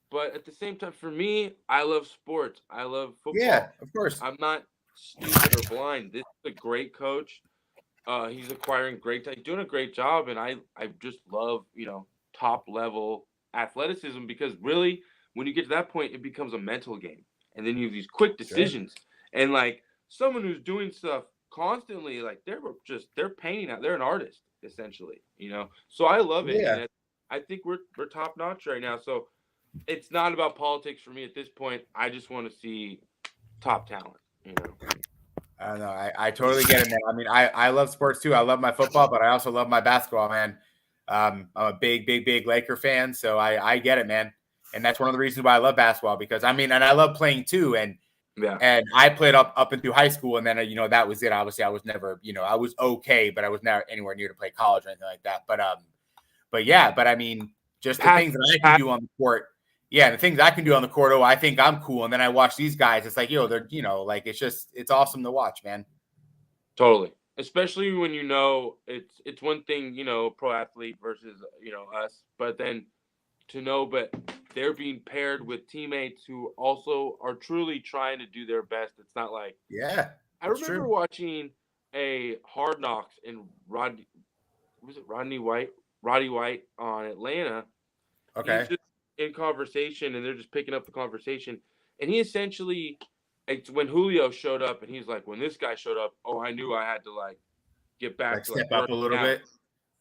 But at the same time, for me, I love sports. I love football. Yeah, of course. I'm not stupid or blind. This is a great coach. He's acquiring he's doing a great job, and I just love, top level athleticism, because really, when you get to that point, it becomes a mental game, and then you have these quick decisions, and like someone who's doing stuff constantly, like they're painting out. They're an artist essentially, So I love it, and I think we're top notch right now. So it's not about politics for me at this point. I just want to see top talent, I don't know. I totally get it, man. I mean, I love sports too. I love my football, but I also love my basketball, man. I'm a big Laker fan, so I get it, man. And that's one of the reasons why I love basketball, because I mean, and I love playing too. And I played up into high school, and then that was it. Obviously, I was never, I was okay, but I was never anywhere near to play college or anything like that. But I mean, just the things that I can do on the court. Yeah, the things I can do on the court, I think I'm cool. And then I watch these guys. It's like, they're, like it's awesome to watch, man. Totally. Especially when it's one thing, pro athlete versus, us. But then but they're being paired with teammates who also are truly trying to do their best. It's not like, I remember watching a Hard Knocks and Roddy White on Atlanta. Okay. He's just in conversation, and they're just picking up the conversation. And he essentially, it's when Julio showed up, and he's like, when this guy showed up, I knew I had to get back to step up a little bit.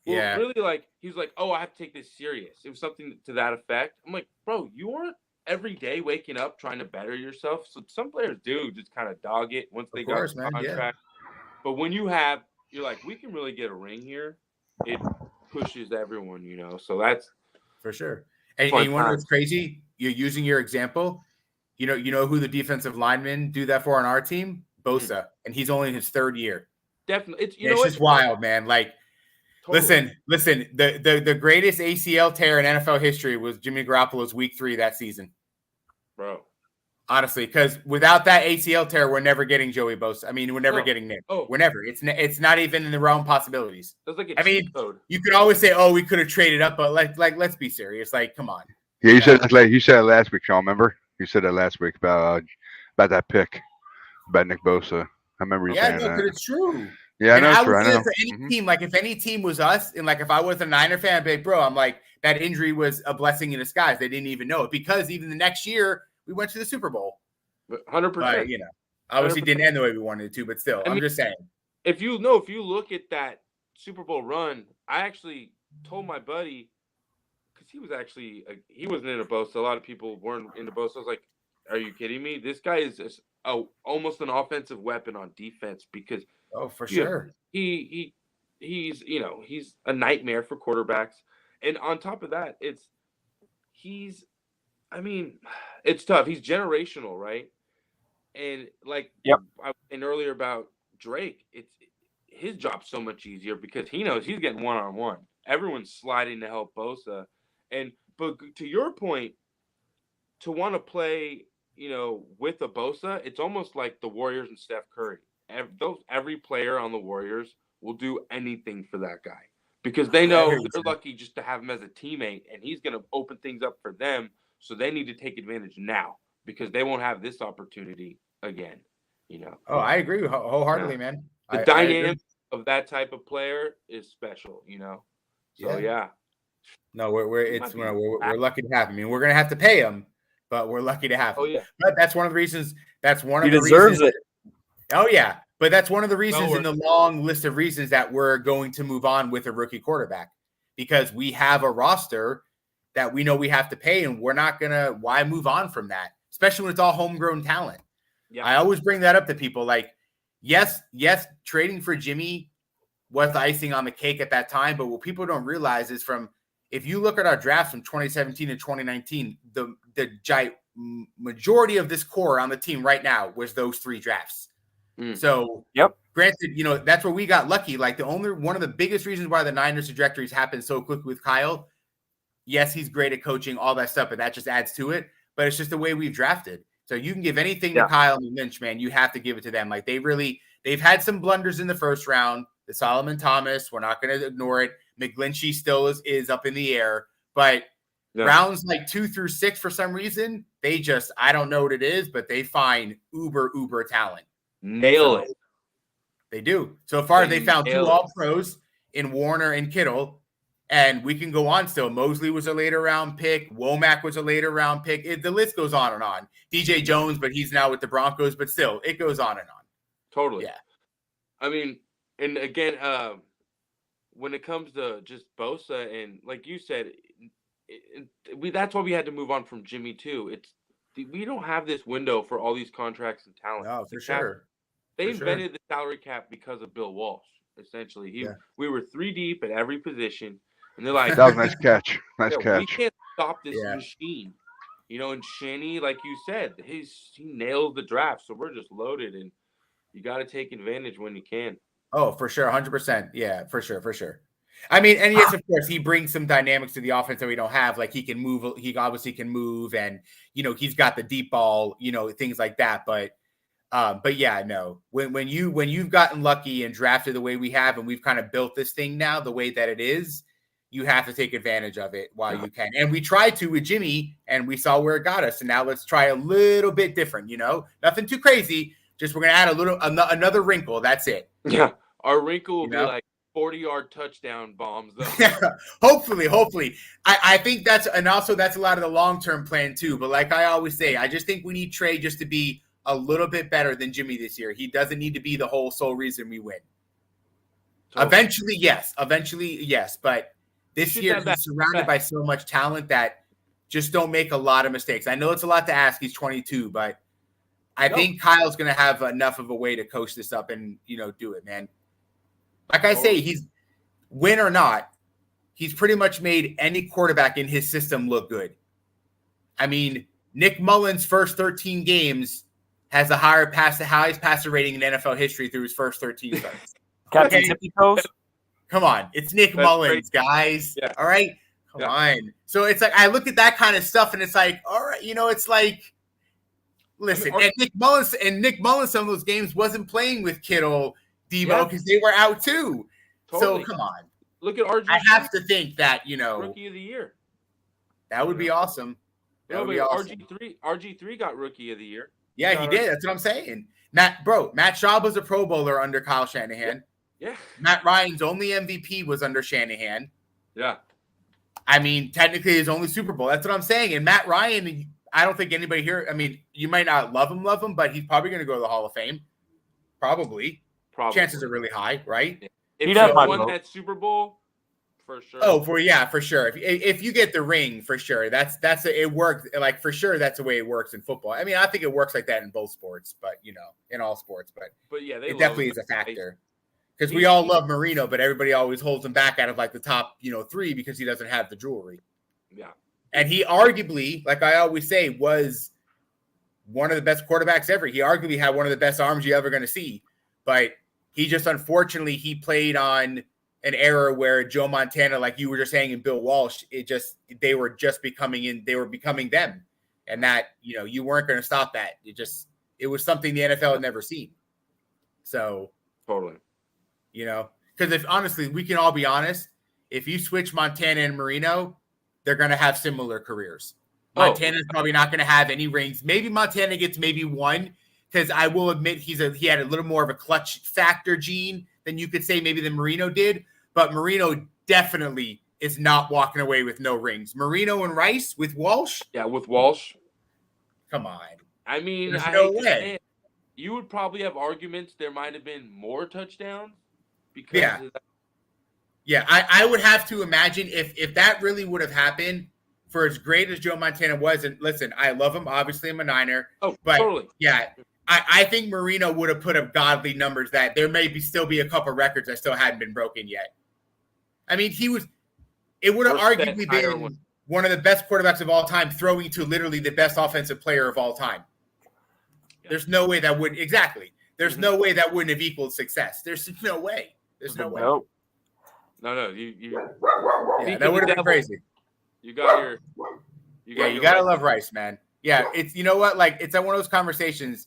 Well, really, he's like, I have to take this serious. It was something to that effect. I'm like, bro, you aren't every day waking up trying to better yourself. So some players do just kind of dog it once they got the contract. But when you're like, we can really get a ring here. It pushes everyone, So that's for sure. And you wonder what's crazy? You're using your example. You know who the defensive linemen do that for on our team? Bosa, and he's only in his 3rd year. Definitely, it's just wild, man. Like, Totally. Listen. The greatest ACL tear in NFL history was Jimmy Garoppolo's Week 3 that season, bro. Honestly, because without that ACL tear, we're never getting Joey Bosa. I mean, we're never getting Nick. Oh, we're never. It's not even in the realm of possibilities. That's like I mean, cheat code. you could always say, "Oh, we could have traded up," but let's be serious. Like, come on. Yeah, you said it last week, Sean. Remember? You said that last week about that pick about Nick Bosa. I remember you saying that. Because it's true. Yeah, and I know I it's true. would I say know. that for any team, like if any team was us, and like if I was a Niner fan, I'd be like, bro, I'm like, that injury was a blessing in disguise. They didn't even know it because even the next year we went to the Super Bowl. 100%. But, obviously 100%. Didn't end the way we wanted it to, but still, I'm just saying. If you look at that Super Bowl run, I actually told my buddy, because he wasn't into Bosa. A lot of people weren't into Bosa. I was like, are you kidding me? This guy is just almost an offensive weapon on defense because for sure. He's he's a nightmare for quarterbacks. And on top of that, it's tough. He's generational, right? And like I was saying earlier about Drake, his job's so much easier because he knows he's getting one-on-one. Everyone's sliding to help Bosa. But to your point, to want to play, with a Bosa, it's almost like the Warriors and Steph Curry. Every player on the Warriors will do anything for that guy because they know they're lucky just to have him as a teammate, and he's going to open things up for them. So they need to take advantage now because they won't have this opportunity again. Oh, I agree wholeheartedly, man. The dynamic of that type of player is special. So yeah. No, we're lucky to have him. I mean, we're gonna have to pay him, but we're lucky to have him. Oh yeah. But that's one of the reasons. He deserves it. Oh yeah, but that's one of the reasons in the long list of reasons that we're going to move on with a rookie quarterback because we have a roster that we know we have to pay, and we're not gonna. Why move on from that? Especially when it's all homegrown talent. Yeah. I always bring that up to people. Like, yes, trading for Jimmy was the icing on the cake at that time, but what people don't realize is if you look at our drafts from 2017 and 2019, the majority of this core on the team right now was those 3 drafts. So, granted, that's where we got lucky. Like one of the biggest reasons why the Niners trajectories happened so quickly with Kyle. Yes, he's great at coaching, all that stuff, but that just adds to it. But it's just the way we've drafted. So you can give anything to Kyle and Lynch, man. You have to give it to them. Like they've had some blunders in the first round. The Solomon Thomas, we're not going to ignore it. McGlinchey still is up in the air. But rounds like 2 through 6, for some reason, I don't know what it is, but they find uber talent. Nail it. They do. So far, they found 2 All-Pros in Warner and Kittle. And we can go on still. Mosley was a later round pick. Womack was a later round pick. The list goes on and on. DJ Jones, but he's now with the Broncos. But still, it goes on and on. Totally. Yeah. I mean, and again, when it comes to just Bosa, and like you said, that's why we had to move on from Jimmy too. We don't have this window for all these contracts and talent. No, for sure. They invented the salary cap because of Bill Walsh. Essentially, we were 3 deep at every position. And they're like, that was a nice catch. Nice catch. We can't stop this machine. And Shanny, like you said, he nails the draft. So we're just loaded, and you got to take advantage when you can. Oh, for sure. 100%. Yeah, for sure. I mean, and yes, of course, he brings some dynamics to the offense that we don't have. Like he can move. He obviously can move, and he's got the deep ball. Things like that. But yeah, no. When you've gotten lucky and drafted the way we have, and we've kind of built this thing now the way that it is, you have to take advantage of it while you can. And we tried to with Jimmy, and we saw where it got us. And now let's try a little bit different. Nothing too crazy. Just we're gonna add another wrinkle. That's it. Yeah, our wrinkle will be like 40-yard touchdown bombs, though. Hopefully. I think that's a lot of the long-term plan too. But like I always say, I just think we need Trey just to be a little bit better than Jimmy this year. He doesn't need to be the sole reason we win. Totally. Eventually, yes. But this year he's surrounded by so much talent that just don't make a lot of mistakes. I know it's a lot to ask. He's 22, but I think Kyle's going to have enough of a way to coach this up and, do it, man. Like I say, he's win or not, he's pretty much made any quarterback in his system look good. I mean, Nick Mullins' first 13 games has the highest passer rating in NFL history through his first 13 starts. Captain Tippy Toes? Come on. It's Nick That's Mullins, great. guys. Yeah. All right. Come on. So it's like I look at that kind of stuff and it's like, all right, it's like, listen, and Nick Mullins, some of those games wasn't playing with Kittle, Debo, because they were out too. Totally. So come on. Look at RG3. I have to think that, Rookie of the year. That would be awesome. That would be awesome. RG3 got Rookie of the Year. Yeah, he did. That's what I'm saying. Matt Schaub was a Pro Bowler under Kyle Shanahan. Yeah. Matt Ryan's only MVP was under Shanahan. Yeah. I mean, technically his only Super Bowl. That's what I'm saying. And Matt Ryan, I don't think anybody here, I mean, you might not love him, but he's probably going to go to the Hall of Fame. Probably. Chances are really high, right? Yeah. If he won that Super Bowl, for sure. Oh, for sure. If you get the ring, for sure. It works. Like, for sure, that's the way it works in football. I mean, I think it works like that in both sports, but in all sports. But yeah, it definitely is a factor. Because we all love Marino, but everybody always holds him back out of like the top, 3 because he doesn't have the jewelry. Yeah. And he arguably, like I always say, was one of the best quarterbacks ever. He arguably had one of the best arms you're ever going to see. But he just, unfortunately, he played on an era where Joe Montana, like you were just saying, and Bill Walsh, they were becoming them. And that, you weren't going to stop that. It was something the NFL had never seen. So. Totally. Because if honestly, we can all be honest, if you switch Montana and Marino, they're going to have similar careers. Montana's probably not going to have any rings. Maybe Montana gets maybe one, because I will admit he had a little more of a clutch factor gene than you could say maybe than Marino did. But Marino definitely is not walking away with no rings. Marino and Rice with Walsh? Yeah, with Walsh. Come on. I mean, there's no way. You would probably have arguments there might have been more touchdowns. Because I would have to imagine if that really would have happened, for as great as Joe Montana was, and listen, I love him. Obviously, I'm a Niner. But totally. Yeah, I think Marino would have put up godly numbers that there may still be a couple records that still hadn't been broken yet. I mean, it would have arguably been one of the best quarterbacks of all time, throwing to literally the best offensive player of all time. Yeah. There's no way that wouldn't exactly. There's no way that wouldn't have equaled success. There's no way. There's no way. No. That would have been crazy. You gotta love Rice, man. Yeah, it's what? Like, it's one of those conversations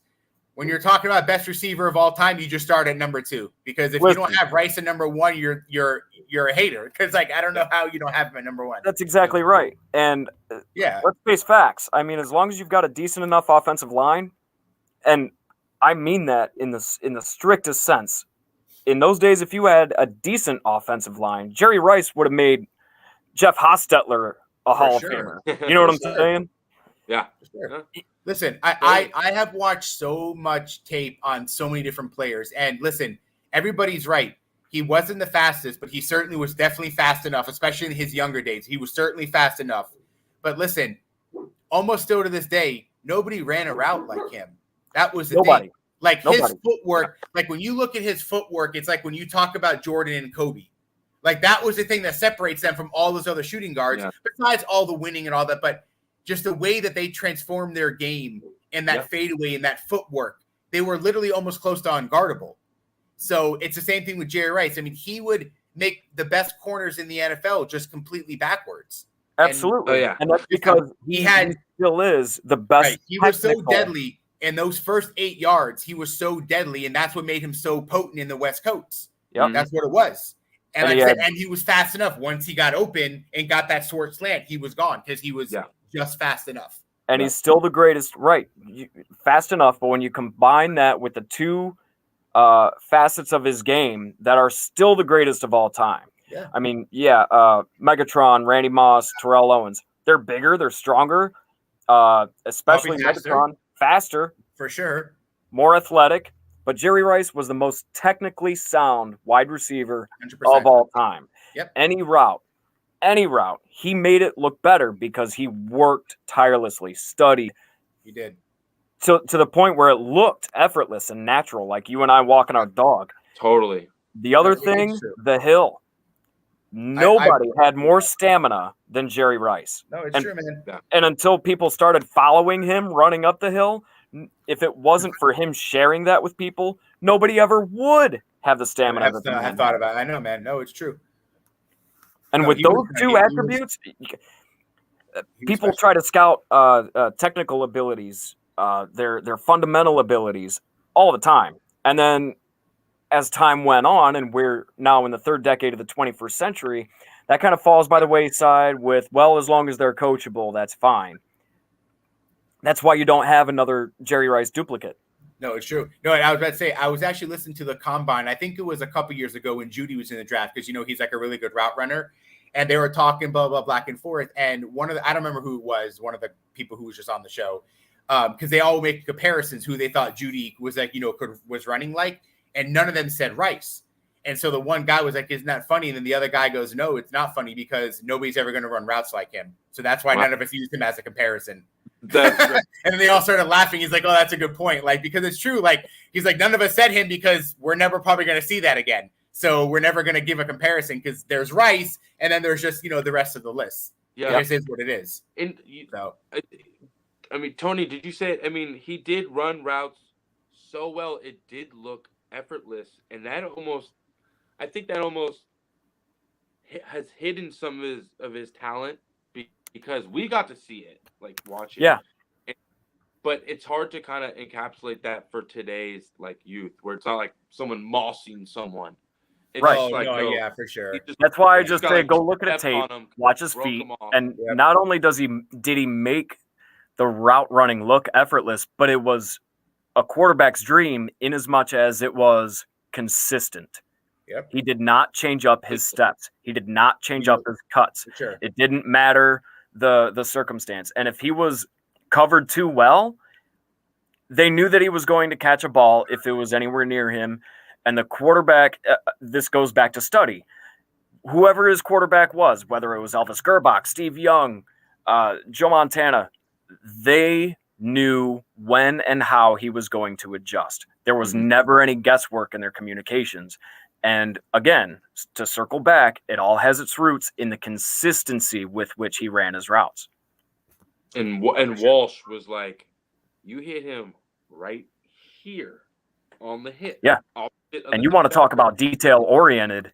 when you're talking about best receiver of all time, you just start at number 2. Because if you don't have Rice at number 1, you're a hater. Because I don't know how you don't have him at number 1. That's exactly right. And let's face facts. I mean, as long as you've got a decent enough offensive line, and I mean that in the strictest sense. In those days, if you had a decent offensive line, Jerry Rice would have made Jeff Hostetler a Hall of Famer. You know what I'm saying? Yeah. Sure. Listen, I have watched so much tape on so many different players. And listen, everybody's right. He wasn't the fastest, but he certainly was definitely fast enough, especially in his younger days. He was certainly fast enough. But listen, almost still to this day, nobody ran a route like him. That was the thing. Like his footwork, like when you look at his footwork, it's like when you talk about Jordan and Kobe. Like that was the thing that separates them from all those other shooting guards, besides all the winning and all that. But just the way that they transformed their game and that fadeaway and that footwork, they were literally almost close to unguardable. So it's the same thing with Jerry Rice. I mean, he would make the best corners in the NFL just completely backwards. Absolutely. And that's because he still is the best. Right. He was so deadly. And those first 8 yards, he was so deadly, and that's what made him so potent in the West Coast. Yep. That's what it was. And he was fast enough. Once he got open and got that short slant, he was gone because he was just fast enough. And he's still the greatest, right? Fast enough, but when you combine that with the 2 facets of his game that are still the greatest of all time. Yeah. I mean, Megatron, Randy Moss, Terrell Owens. They're bigger, they're stronger, especially Megatron. Faster, for sure, more athletic, but Jerry Rice was the most technically sound wide receiver 100%. Of all time. Yep. Any route, he made it look better because he worked tirelessly, studied. He did. To the point where it looked effortless and natural, like you and I walking our dog. Totally. The other thing, the hill. Nobody had more stamina than Jerry Rice. No, it's true, man. And until people started following him running up the hill, if it wasn't for him sharing that with people, nobody ever would have the stamina. I thought about it. I know, man. No, it's true. And with those two attributes, people try to scout technical abilities, their fundamental abilities all the time. And then as time went on, and we're now in the third decade of the 21st century, that kind of falls by the wayside with, well, as long as they're coachable, that's fine. That's why you don't have another Jerry Rice duplicate. No, it's true. No, I was about to say, I was actually listening to the combine. I think it was a couple years ago when Judy was in the draft, because, he's like a really good route runner. And they were talking blah, blah, back and forth. And I don't remember who it was, one of the people who was just on the show, because they all make comparisons who they thought Judy was like, was running like, and none of them said Rice. And so the one guy was like, isn't that funny? And then the other guy goes, no, it's not funny because nobody's ever going to run routes like him. So that's why none of us used him as a comparison. And then they all started laughing. He's like, oh, that's a good point. Like, because it's true. Like, he's like, none of us said him because we're never probably going to see that again. So we're never going to give a comparison because there's Rice and then there's just, the rest of the list. Yeah. This is what it is. And Tony, did you say it? I mean, he did run routes so well. It did look effortless. And that almost has hidden some of his talent because we got to see it, like watching. Yeah. But it's hard to kind of encapsulate that for today's youth, where it's not like someone mossing someone. It's right. Yeah, for sure. That's why I just say go look at a tape, watch his feet, and not only did he make the route running look effortless, but it was a quarterback's dream in as much as it was consistent. Yep. He did not change up his steps. He did not change up his cuts. Sure. It didn't matter the circumstance. And if he was covered too well, they knew that he was going to catch a ball if it was anywhere near him. And the quarterback, this goes back to study. Whoever his quarterback was, whether it was Elvis Gerbach, Steve Young, Joe Montana, they knew when and how he was going to adjust. There was never any guesswork in their communications. And again, to circle back, it all has its roots in the consistency with which he ran his routes. And Walsh was like, you hit him right here on the hip. Yeah. And you want to talk about detail-oriented.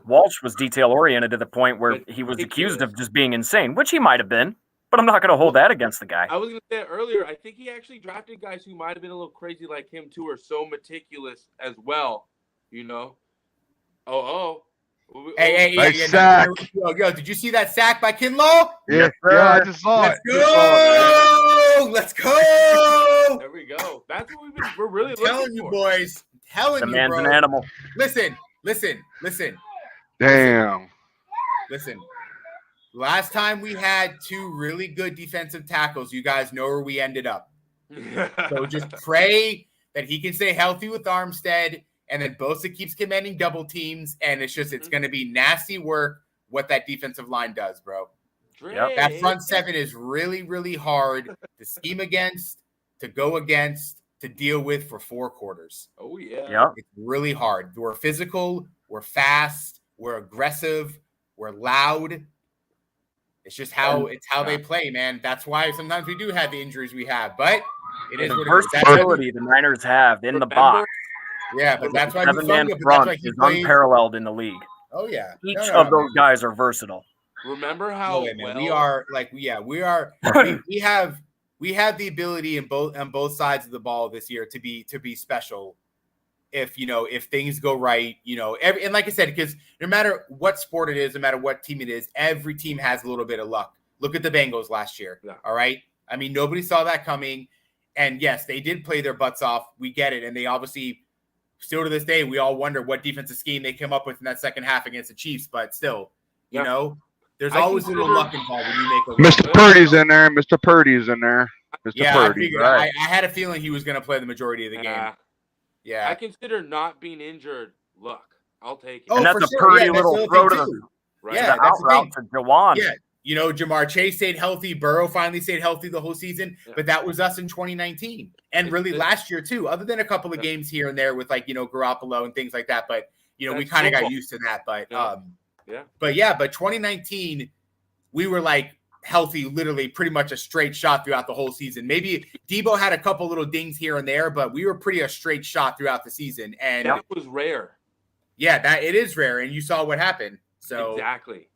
Walsh was detail-oriented to the point where he was accused of just being insane, which he might have been, but I'm not going to hold that against the guy. I was going to say earlier, I think he actually drafted guys who might have been a little crazy like him too, or so meticulous as well. Hey, nice sack. Yo, did you see that sack by Kinlaw? Yeah, I just saw it. Let's go. There we go. That's what we're really telling you, boys. Telling the you, man's bro. an animal. Listen. Damn. Listen. Last time we had two really good defensive tackles, you guys know where we ended up. So just pray that he can stay healthy with Armstead. And then Bosa keeps commanding double teams, and it's going to be nasty work what that defensive line does, bro. Yep. That front seven is really, really hard to scheme against, to go against, to deal with for 4 quarters. Oh, yeah. Yep. It's really hard. We're physical, we're fast, we're aggressive, we're loud. It's just how they play, man. That's why sometimes we do have the injuries we have, but it is the what it is. versatility the Niners have in the box. Yeah, but that's why seven-man front is unparalleled in the league. Oh yeah, each of those guys are versatile. Remember how we are we have the ability on both sides of the ball this year to be special. If things go right, and like I said, because no matter what sport it is, no matter what team it is, every team has a little bit of luck. Look at the Bengals last year. Yeah. All right, I mean nobody saw that coming, and yes, they did play their butts off. We get it, and they obviously. Still to this day, we all wonder what defensive scheme they came up with in that second half against the Chiefs. But still, there's always a little luck involved when you make a Mr. Purdy's in there. Mr. Purdy's in there. Mr. Purdy. I figured. Right. I had a feeling he was going to play the majority of the game. Yeah. I consider not being injured luck. I'll take it. And that's a Purdy little throw to the out route to Jawan. Yeah. Jamar Chase stayed healthy. Burrow finally stayed healthy the whole season. Yeah. But that was us in 2019. And really last year, too, other than a couple of games here and there with, Garoppolo and things like that. But, we kind of got used to that. But, but 2019, we were, healthy, literally pretty much a straight shot throughout the whole season. Maybe Debo had a couple little dings here and there, but we were pretty a straight shot throughout the season. And that was rare. Yeah, that it is rare, and you saw what happened. So exactly.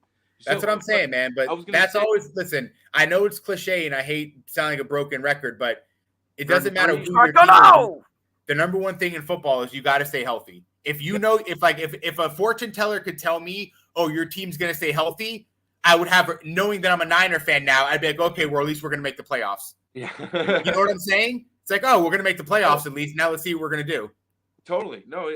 That's what I'm saying, man. But that's always, listen, I know it's cliche and I hate sounding a broken record, but it doesn't matter who your team is. The number one thing in football is you got to stay healthy. If you know, if a fortune teller could tell me, oh, your team's going to stay healthy, I would have, knowing that I'm a Niner fan now, I'd be like, okay, well, at least we're going to make the playoffs. Yeah. You know what I'm saying? It's like, oh, we're going to make the playoffs at least. Now let's see what we're going to do. Totally. No,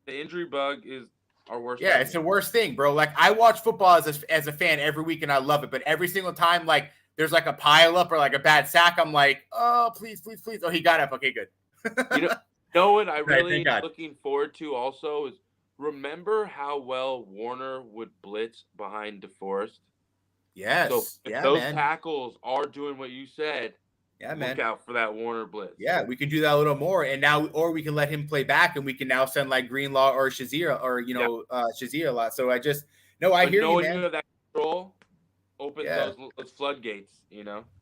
the injury bug is our worst. Yeah, it's the worst thing, bro. Like, I watch football as a fan every week and I love it. But every single time, like, there's like a pile up or like a bad sack, I'm like, oh, please, please, please. Oh, he got up. Okay, good. You know what I really am looking forward to also is, remember how well Warner would blitz behind DeForest? Yes. So if those tackles are doing what you said, look out for that Warner blitz. Yeah, we can do that a little more. And now, or we can let him play back and we can now send like Greenlaw or Shazier or, Shazier a lot. So I hear you, man. You have that control opens those floodgates,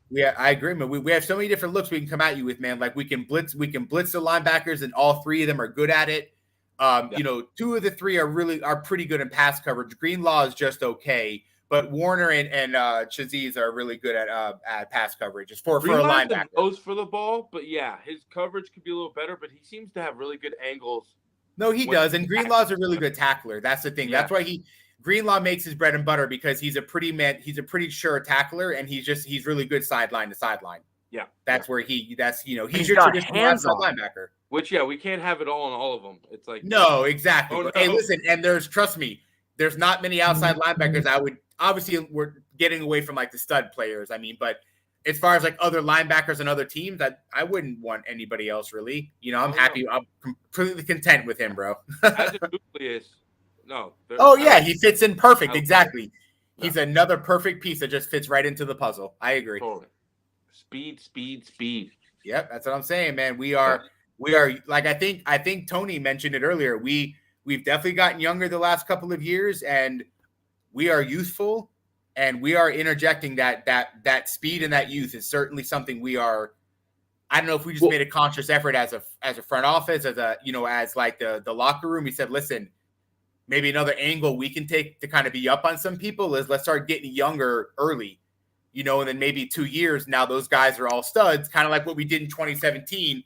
Yeah, I agree, man. We have so many different looks we can come at you with, man. Like we can blitz the linebackers, and all three of them are good at it. Two of the three are pretty good in pass coverage. Greenlaw is just okay, but Warner and Shaziz are really good at pass coverage. It's for a linebacker. Goes for the ball, but yeah, his coverage could be a little better. But he seems to have really good angles. No, he does, and Greenlaw's a really good tackler. That's the thing. Yeah. That's why Greenlaw makes his bread and butter, because he's a pretty sure tackler, and he's really good sideline to sideline. Yeah, that's where he's your traditional outside linebacker. Which we can't have it all in all of them. It's like no, exactly. Oh, no. Hey, listen, and trust me, there's not many outside linebackers. I would obviously, we're getting away from like the stud players. I mean, but as far as like other linebackers and other teams, I wouldn't want anybody else really. I'm happy. I'm completely content with him, bro. As a nucleus. No. Oh yeah, he fits in perfect. Exactly. No. He's another perfect piece that just fits right into the puzzle. I agree. Totally. Speed. Yep, that's what I'm saying, man. We are like I think Tony mentioned it earlier. We've definitely gotten younger the last couple of years, and we are youthful, and we are interjecting that speed and that youth is certainly something we are. I don't know if we just made a conscious effort as a front office, as like the locker room. We said, listen, maybe another angle we can take to kind of be up on some people is let's start getting younger early, and then maybe 2 years now those guys are all studs, kind of like what we did in 2017,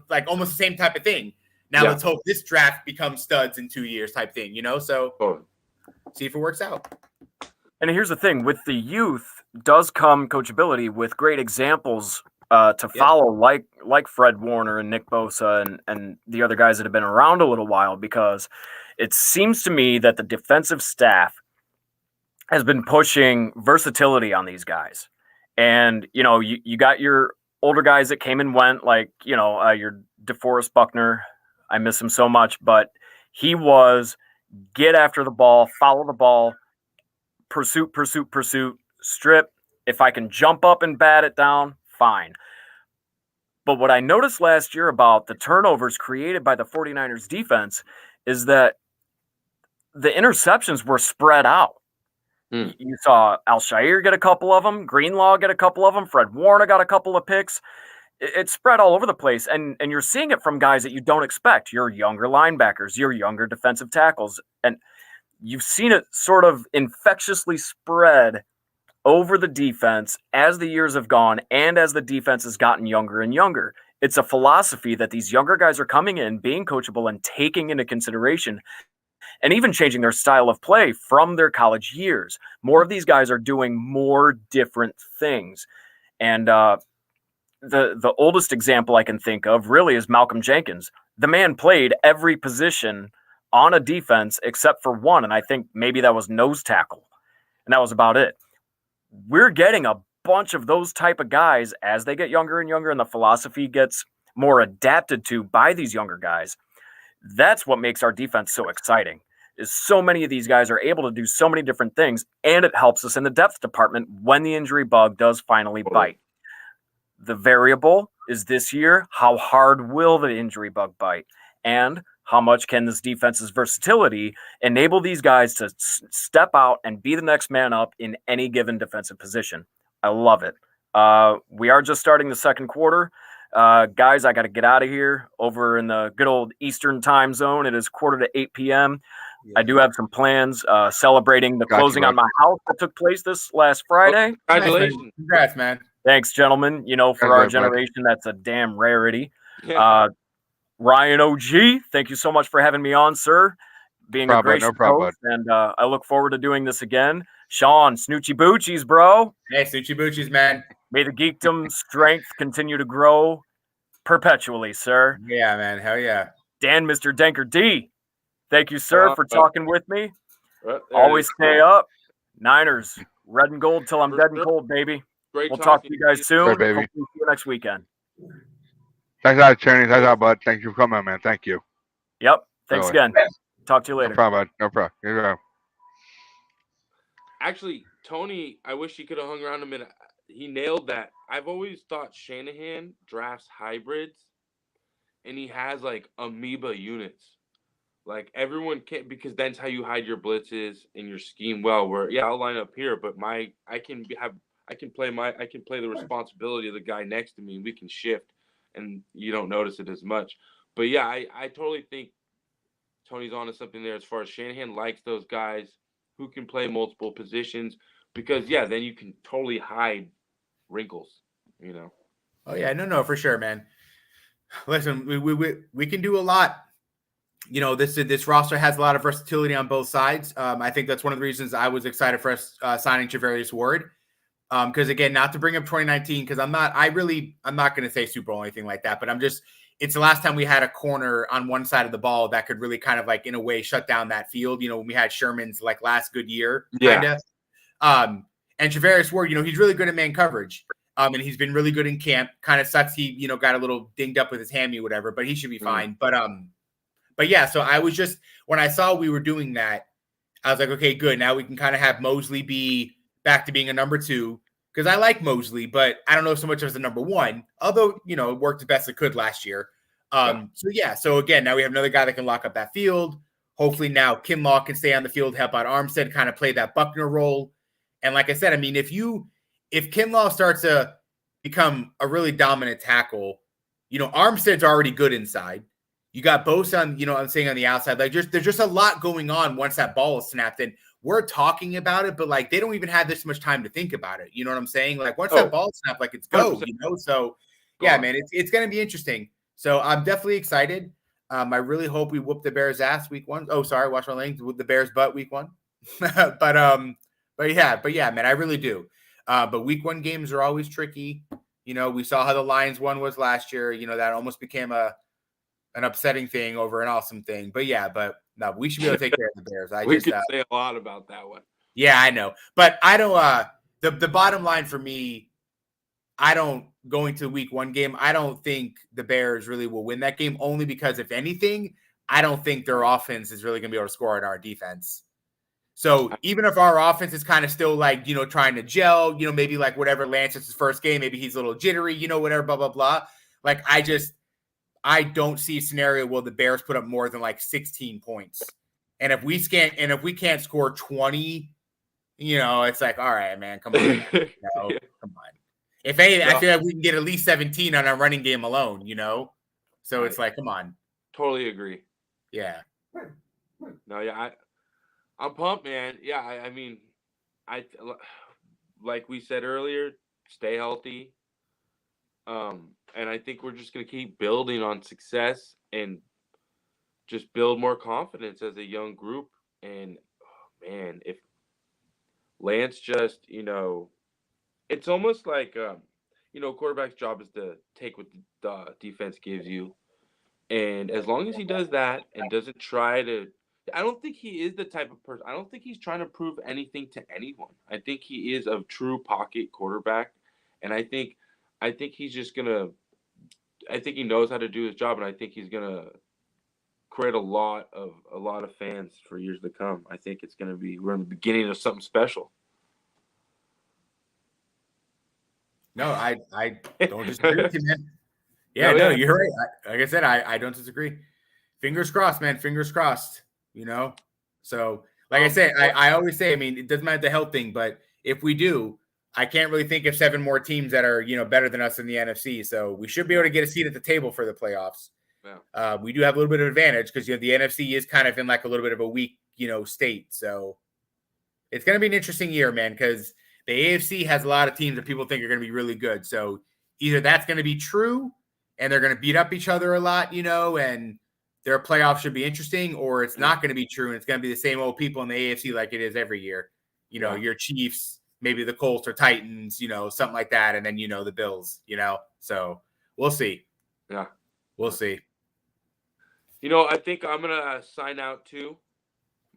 like almost the same type of thing. Now let's hope this draft becomes studs in 2 years type thing, so see if it works out. And here's the thing, with the youth does come coachability with great examples to follow, like Fred Warner and Nick Bosa and the other guys that have been around a little while, because it seems to me that the defensive staff has been pushing versatility on these guys. And, you got your older guys that came and went, like, your DeForest Buckner. I miss him so much, but he was get after the ball, follow the ball, pursuit, strip. If I can jump up and bat it down, fine. But what I noticed last year about the turnovers created by the 49ers defense is that the interceptions were spread out. You saw Al-Shaair get a couple of them, Greenlaw get a couple of them, Fred Warner got a couple of picks. It's spread all over the place, and you're seeing it from guys that you don't expect, your younger linebackers, your younger defensive tackles, and you've seen it sort of infectiously spread over the defense as the years have gone and as the defense has gotten younger and younger. It's a philosophy that these younger guys are coming in, being coachable and taking into consideration, and even changing their style of play from their college years. More of these guys are doing more different things. And the oldest example I can think of really is Malcolm Jenkins. The man played every position on a defense except for one, and I think maybe that was nose tackle, and that was about it. We're getting a bunch of those type of guys as they get younger and younger, and the philosophy gets more adapted to by these younger guys. That's what makes our defense so exciting, is so many of these guys are able to do so many different things, and it helps us in the depth department when the injury bug does finally bite. The variable is this year, how hard will the injury bug bite? And how much can this defense's versatility enable these guys to step out and be the next man up in any given defensive position. I love it. We are just starting the second quarter. Guys, I got to get out of here over in the good old Eastern time zone. It is 7:45 p.m. I do have some plans celebrating the closing on my house that took place this last Friday. Congratulations. Nice, congrats, man. Thanks, gentlemen. You know, for our generation, that's a damn rarity. Ryan OG, thank you so much for having me on, sir. Being a gracious host, and I look forward to doing this again. Sean, Snoochie Boochies, bro. Hey, Snoochie Boochies, man. May the geekdom strength continue to grow perpetually, sir. Yeah, man. Hell yeah. Dan, Mr. Denker D, thank you, sir, for talking with me. Always stay up. Niners, red and gold till I'm dead and cold, baby. We'll talk to you guys soon. Sure, baby. Hopefully see you next weekend. Thanks out, Cheney. Thanks out, bud. Thank you for coming, man. Thank you. Yep. Thanks again. Talk to you later. No problem, bud. No problem. Here you go. Actually, Tony, I wish he could have hung around a minute. He nailed that. I've always thought Shanahan drafts hybrids, and he has like amoeba units. Like everyone can't, because that's how you hide your blitzes and your scheme well. Where I'll line up here, but I can play the responsibility of the guy next to me, and we can shift, and you don't notice it as much. But yeah, I totally think Tony's onto something there as far as Shanahan likes those guys who can play multiple positions, because then you can totally hide wrinkles, you know. Oh yeah, no, for sure, man. Listen, we can do a lot. You know, this roster has a lot of versatility on both sides. I think that's one of the reasons I was excited for us signing Charvarius Ward. Because again, not to bring up 2019, because I'm not going to say Super Bowl or anything like that, but it's the last time we had a corner on one side of the ball that could really kind of like in a way shut down that field. You know, when we had Sherman's like last good year, kind of. And Charvarius Ward, you know, he's really good at man coverage. And he's been really good in camp. Kind of sucks he, you know, got a little dinged up with his hammy or whatever, but he should be fine. But yeah, so I was just, when I saw we were doing that, I was like, okay, good. Now we can kind of have Mosley be back to being a number 2, because I like Mosley, but I don't know so much as a number 1, although, you know, it worked the best it could last year. So again, now we have another guy that can lock up that field. Hopefully now Kinlaw can stay on the field, help out Armstead, kind of play that Buckner role. And like I said, I mean, if Kinlaw starts to become a really dominant tackle, you know, Armstead's already good inside. You got Bosa on, you know, I'm saying on the outside. Like, there's just a lot going on once that ball is snapped in. We're talking about it, but like they don't even have this much time to think about it. You know what I'm saying? Like once that ball is snapped, like it's go. 100%. You know, so yeah, man, it's going to be interesting. So I'm definitely excited. I really hope we whoop the Bears' ass week 1. Oh, sorry, watch my language. With the Bears' butt week 1. but yeah, man, I really do. But week 1 games are always tricky. You know, we saw how the Lions one was last year. You know, that almost became an upsetting thing over an awesome thing. But yeah, no, we should be able to take care of the Bears. We could say a lot about that one. Yeah, I know. But I don't the bottom line for me, I don't going to week 1 game, I don't think the Bears really will win that game, only because if anything, I don't think their offense is really gonna be able to score on our defense. So even if our offense is kind of still like, you know, trying to gel, you know, maybe like whatever Lance's first game, maybe he's a little jittery, you know, whatever, blah, blah, blah. Like I don't see a scenario where the Bears put up more than like 16 points. And if we can't score 20, you know, it's like, all right, man, come on. You know, come on. If anything, I feel like we can get at least 17 on our running game alone, you know? So it's like, come on. Totally agree. Yeah. No, yeah, I'm pumped, man. Yeah, I mean, like we said earlier, stay healthy. And I think we're just going to keep building on success and just build more confidence as a young group. And, man, if Lance just, you know, it's almost like, you know, quarterback's job is to take what the defense gives you. And as long as he does that and doesn't try to, I don't think he is the type of person, I don't think he's trying to prove anything to anyone. I think he is a true pocket quarterback. And I think he's just going to, I think he knows how to do his job, and I think he's gonna create a lot of fans for years to come. I think we're in the beginning of something special. No, I don't disagree with you, man. Yeah, no, you're right. Like I said, I don't disagree. Fingers crossed, man. Fingers crossed. You know, so like I said, I always say, I mean, it doesn't matter the health thing, but if we do, I can't really think of 7 more teams that are, you know, better than us in the NFC. So we should be able to get a seat at the table for the playoffs. Yeah. We do have a little bit of advantage because, you know, the NFC is kind of in like a little bit of a weak, you know, state. So it's going to be an interesting year, man, because the AFC has a lot of teams that people think are going to be really good. So either that's going to be true and they're going to beat up each other a lot, you know, and their playoffs should be interesting, or it's not going to be true and it's going to be the same old people in the AFC like it is every year. You know, your Chiefs, maybe the Colts or Titans, you know, something like that. And then, you know, the Bills, you know, so we'll see. Yeah. We'll see. You know, I think I'm going to sign out too.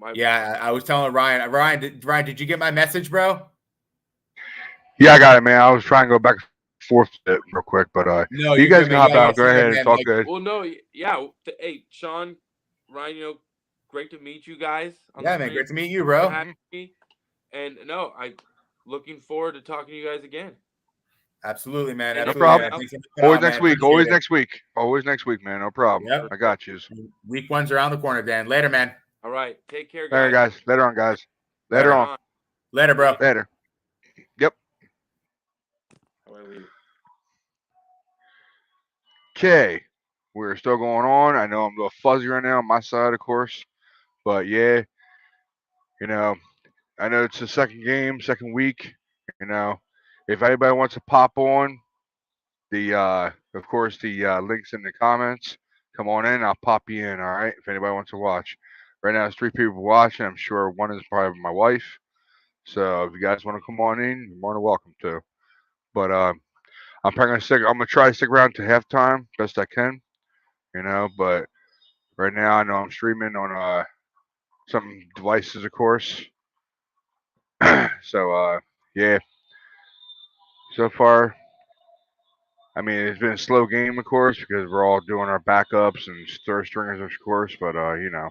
I was telling Ryan, did you get my message, bro? Yeah, I got it, man. I was trying to go back and forth with it real quick, but no, you guys can hop out. Go ahead. Man, it's all good. Well, no, yeah. Hey, Sean, Ryan, you know, great to meet you guys. Man, great to meet you, bro. And no, I looking forward to talking to you guys again. Absolutely, man. No Absolutely, problem. man. Always next week. Always next week. Always next week, man. No problem. Yep. I got you. Week 1's around the corner, Dan. Later, man. All right. Take care, guys. Later, guys. Later on, guys. Later on. Later, bro. Later. Yep. Okay. We're still going on. I know I'm a little fuzzy right now on my side, of course. But yeah, you know, I know it's the second game, second week. You know, if anybody wants to pop on, of course, the links in the comments. Come on in. I'll pop you in. All right. If anybody wants to watch. Right now, there's 3 people watching. I'm sure one is probably my wife. So if you guys want to come on in, you're more than welcome to. But I'm probably I'm gonna try to stick around to halftime best I can. You know, but right now I know I'm streaming on some devices, of course. So yeah. So far, I mean, it's been a slow game, of course, because we're all doing our backups and third stringers, of course. But you know,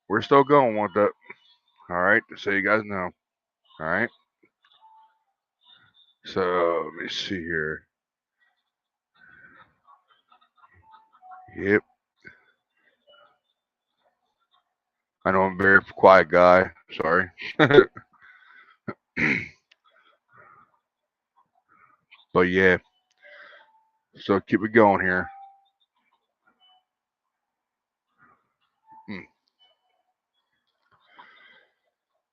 we're still going with it. All right, so you guys know. All right. So let me see here. Yep. I know I'm a very quiet guy. Sorry. But yeah. So keep it going here.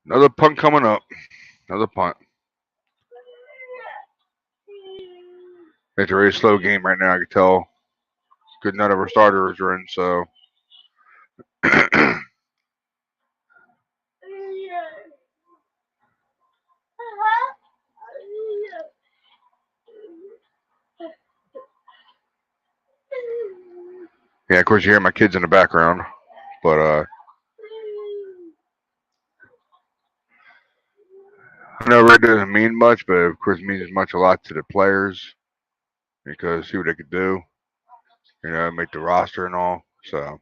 Another punt coming up. Another punt. It's a very slow game right now. I can tell. Good, none of our starters are in. So. Yeah, of course you hear my kids in the background, but I know it doesn't mean much, but of course it means a lot to the players because see what they could do, you know, make the roster and all. So.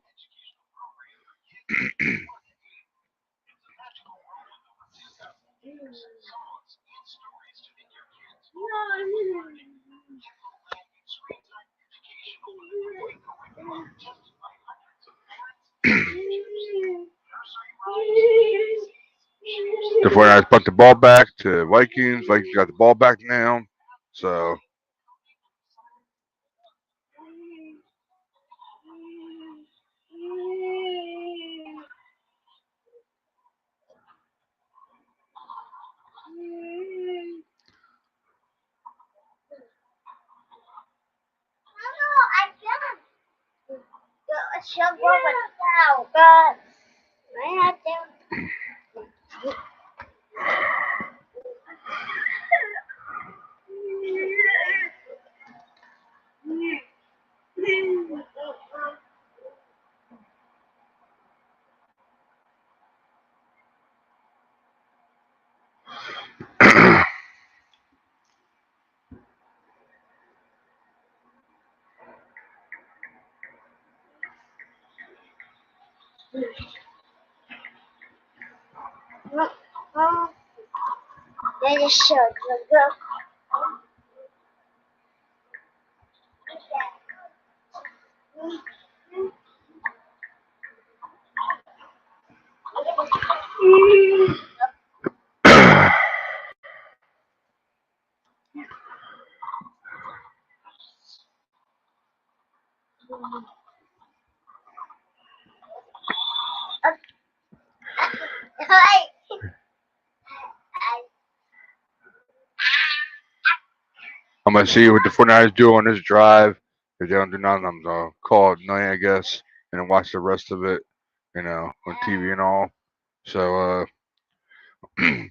The 49ers punt the ball back to Vikings. Vikings got the ball back now. So. I'm gonna see what the 49ers do on this drive. If they don't do nothing, I'm gonna call it night, I guess, and then watch the rest of it, on TV and all. So, and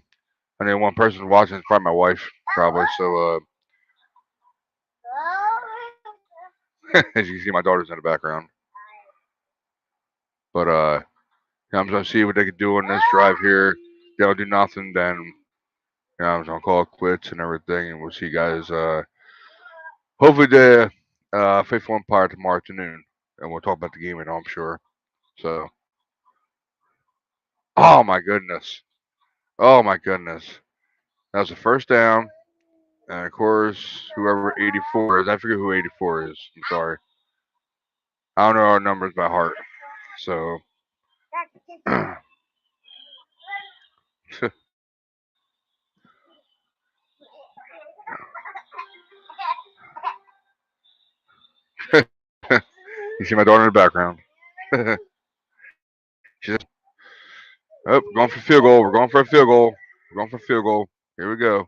then one person watching is probably my wife, probably. So, as you can see, my daughter's in the background. But I'm gonna see what they can do on this drive here. They don't do nothing, then I'm just gonna call it quits and everything, and we'll see you guys. Hopefully the faithful Empire tomorrow afternoon, and we'll talk about the game and all, I'm sure. So, oh my goodness, oh my goodness, that was the first down, and of course whoever 84 is, I forget who 84 is. I'm sorry, I don't know our numbers by heart. So, you see my daughter in the background. She's oh, we're going for field goal. We're going for a field goal. We're going for a field goal. Here we go.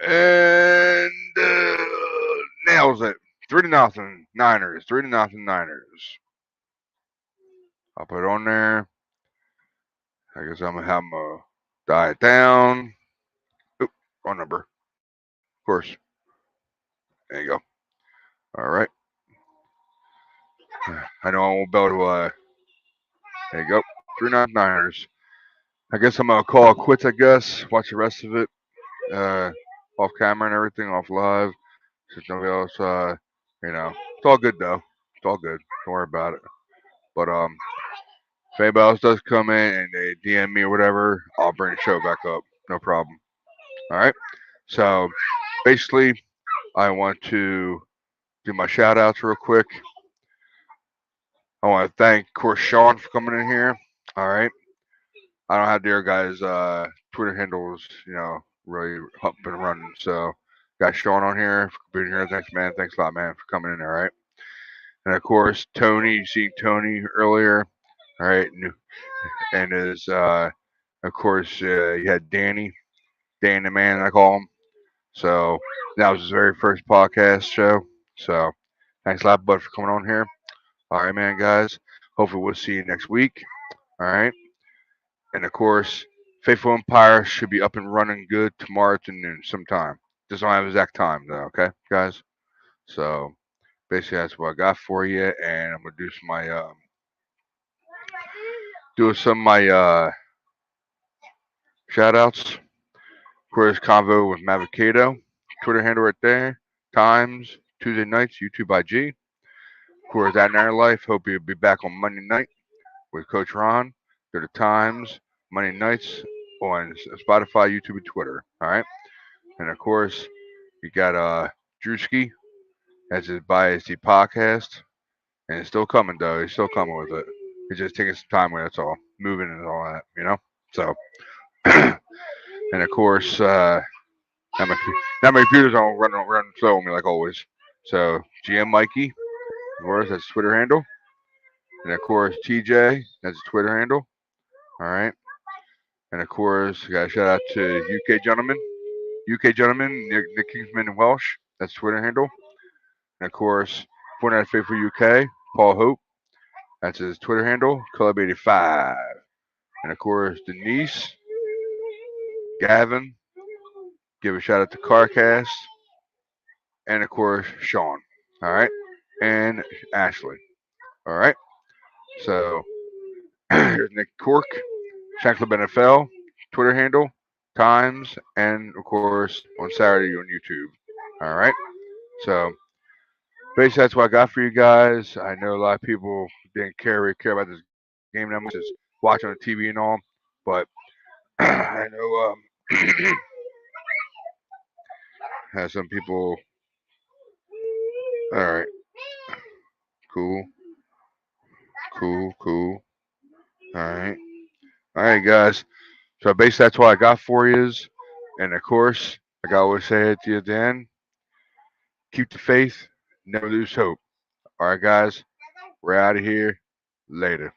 And nails it. 3-0 Niners. 3-0 Niners. I'll put it on there. I guess I'm gonna have them die it down. Oop, wrong number. Of course. There you go. All right. I know I won't be able to. There you go. 3-0 Niners. I guess I'm gonna call it quits. I guess watch the rest of it off camera and everything, off live. Since nobody else. It's all good though. It's all good. Don't worry about it. But if anybody else does come in and they DM me or whatever, I'll bring the show back up. No problem. All right. So basically, I want to do my shout outs real quick. I want to thank, of course, Sean for coming in here. All right. I don't have their guys' Twitter handles, really up and running. So, got Sean on here for being here. Thanks, man. Thanks a lot, man, for coming in. All right. And of course, Tony. You see Tony earlier. All right. And is, of course, you had Danny the Man, I call him. So that was his very first podcast show. So thanks a lot, bud, for coming on here. All right, man, guys. Hopefully we'll see you next week. All right. And of course, Faithful Empire should be up and running good tomorrow afternoon sometime. Just don't have exact time though, okay, guys? So basically that's what I got for you, and I'm gonna do some of my shout outs. Of course, convo with Mavicado, Twitter handle right there. Times Tuesday nights, YouTube IG. Of course, that Night Life. Hope you'll be back on Monday night with Coach Ron. Go to Times Monday nights on Spotify, YouTube, and Twitter. All right, and of course, you got Drewski as his BISD podcast, and it's still coming though. He's still coming with it. He's just taking some time with it. That's all. Moving and all that, So, and of course, now my computer's on run slow on me like always. So GM Mikey, of course, that's his Twitter handle. And of course TJ, that's his Twitter handle. All right. And of course, got a shout out to UK gentleman, Nick Kingsman and Welsh, that's Twitter handle. And of course, Fortnite Faithful UK, Paul Hope, that's his Twitter handle, Club85. And of course, Denise, Gavin, give a shout out to CarCast, and of course Sean. All right, and Ashley. All right. So here's Nick Cork, Shank Club NFL, Twitter handle, times, and of course on Saturday on YouTube. All right. So basically that's what I got for you guys. I know a lot of people didn't care about this game that much, just watching on TV and all, but I know have some people. All right. Cool. All right. All right, guys. So basically, that's what I got for you. And of course, like I always say at the end, keep the faith, never lose hope. All right, guys. We're out of here. Later.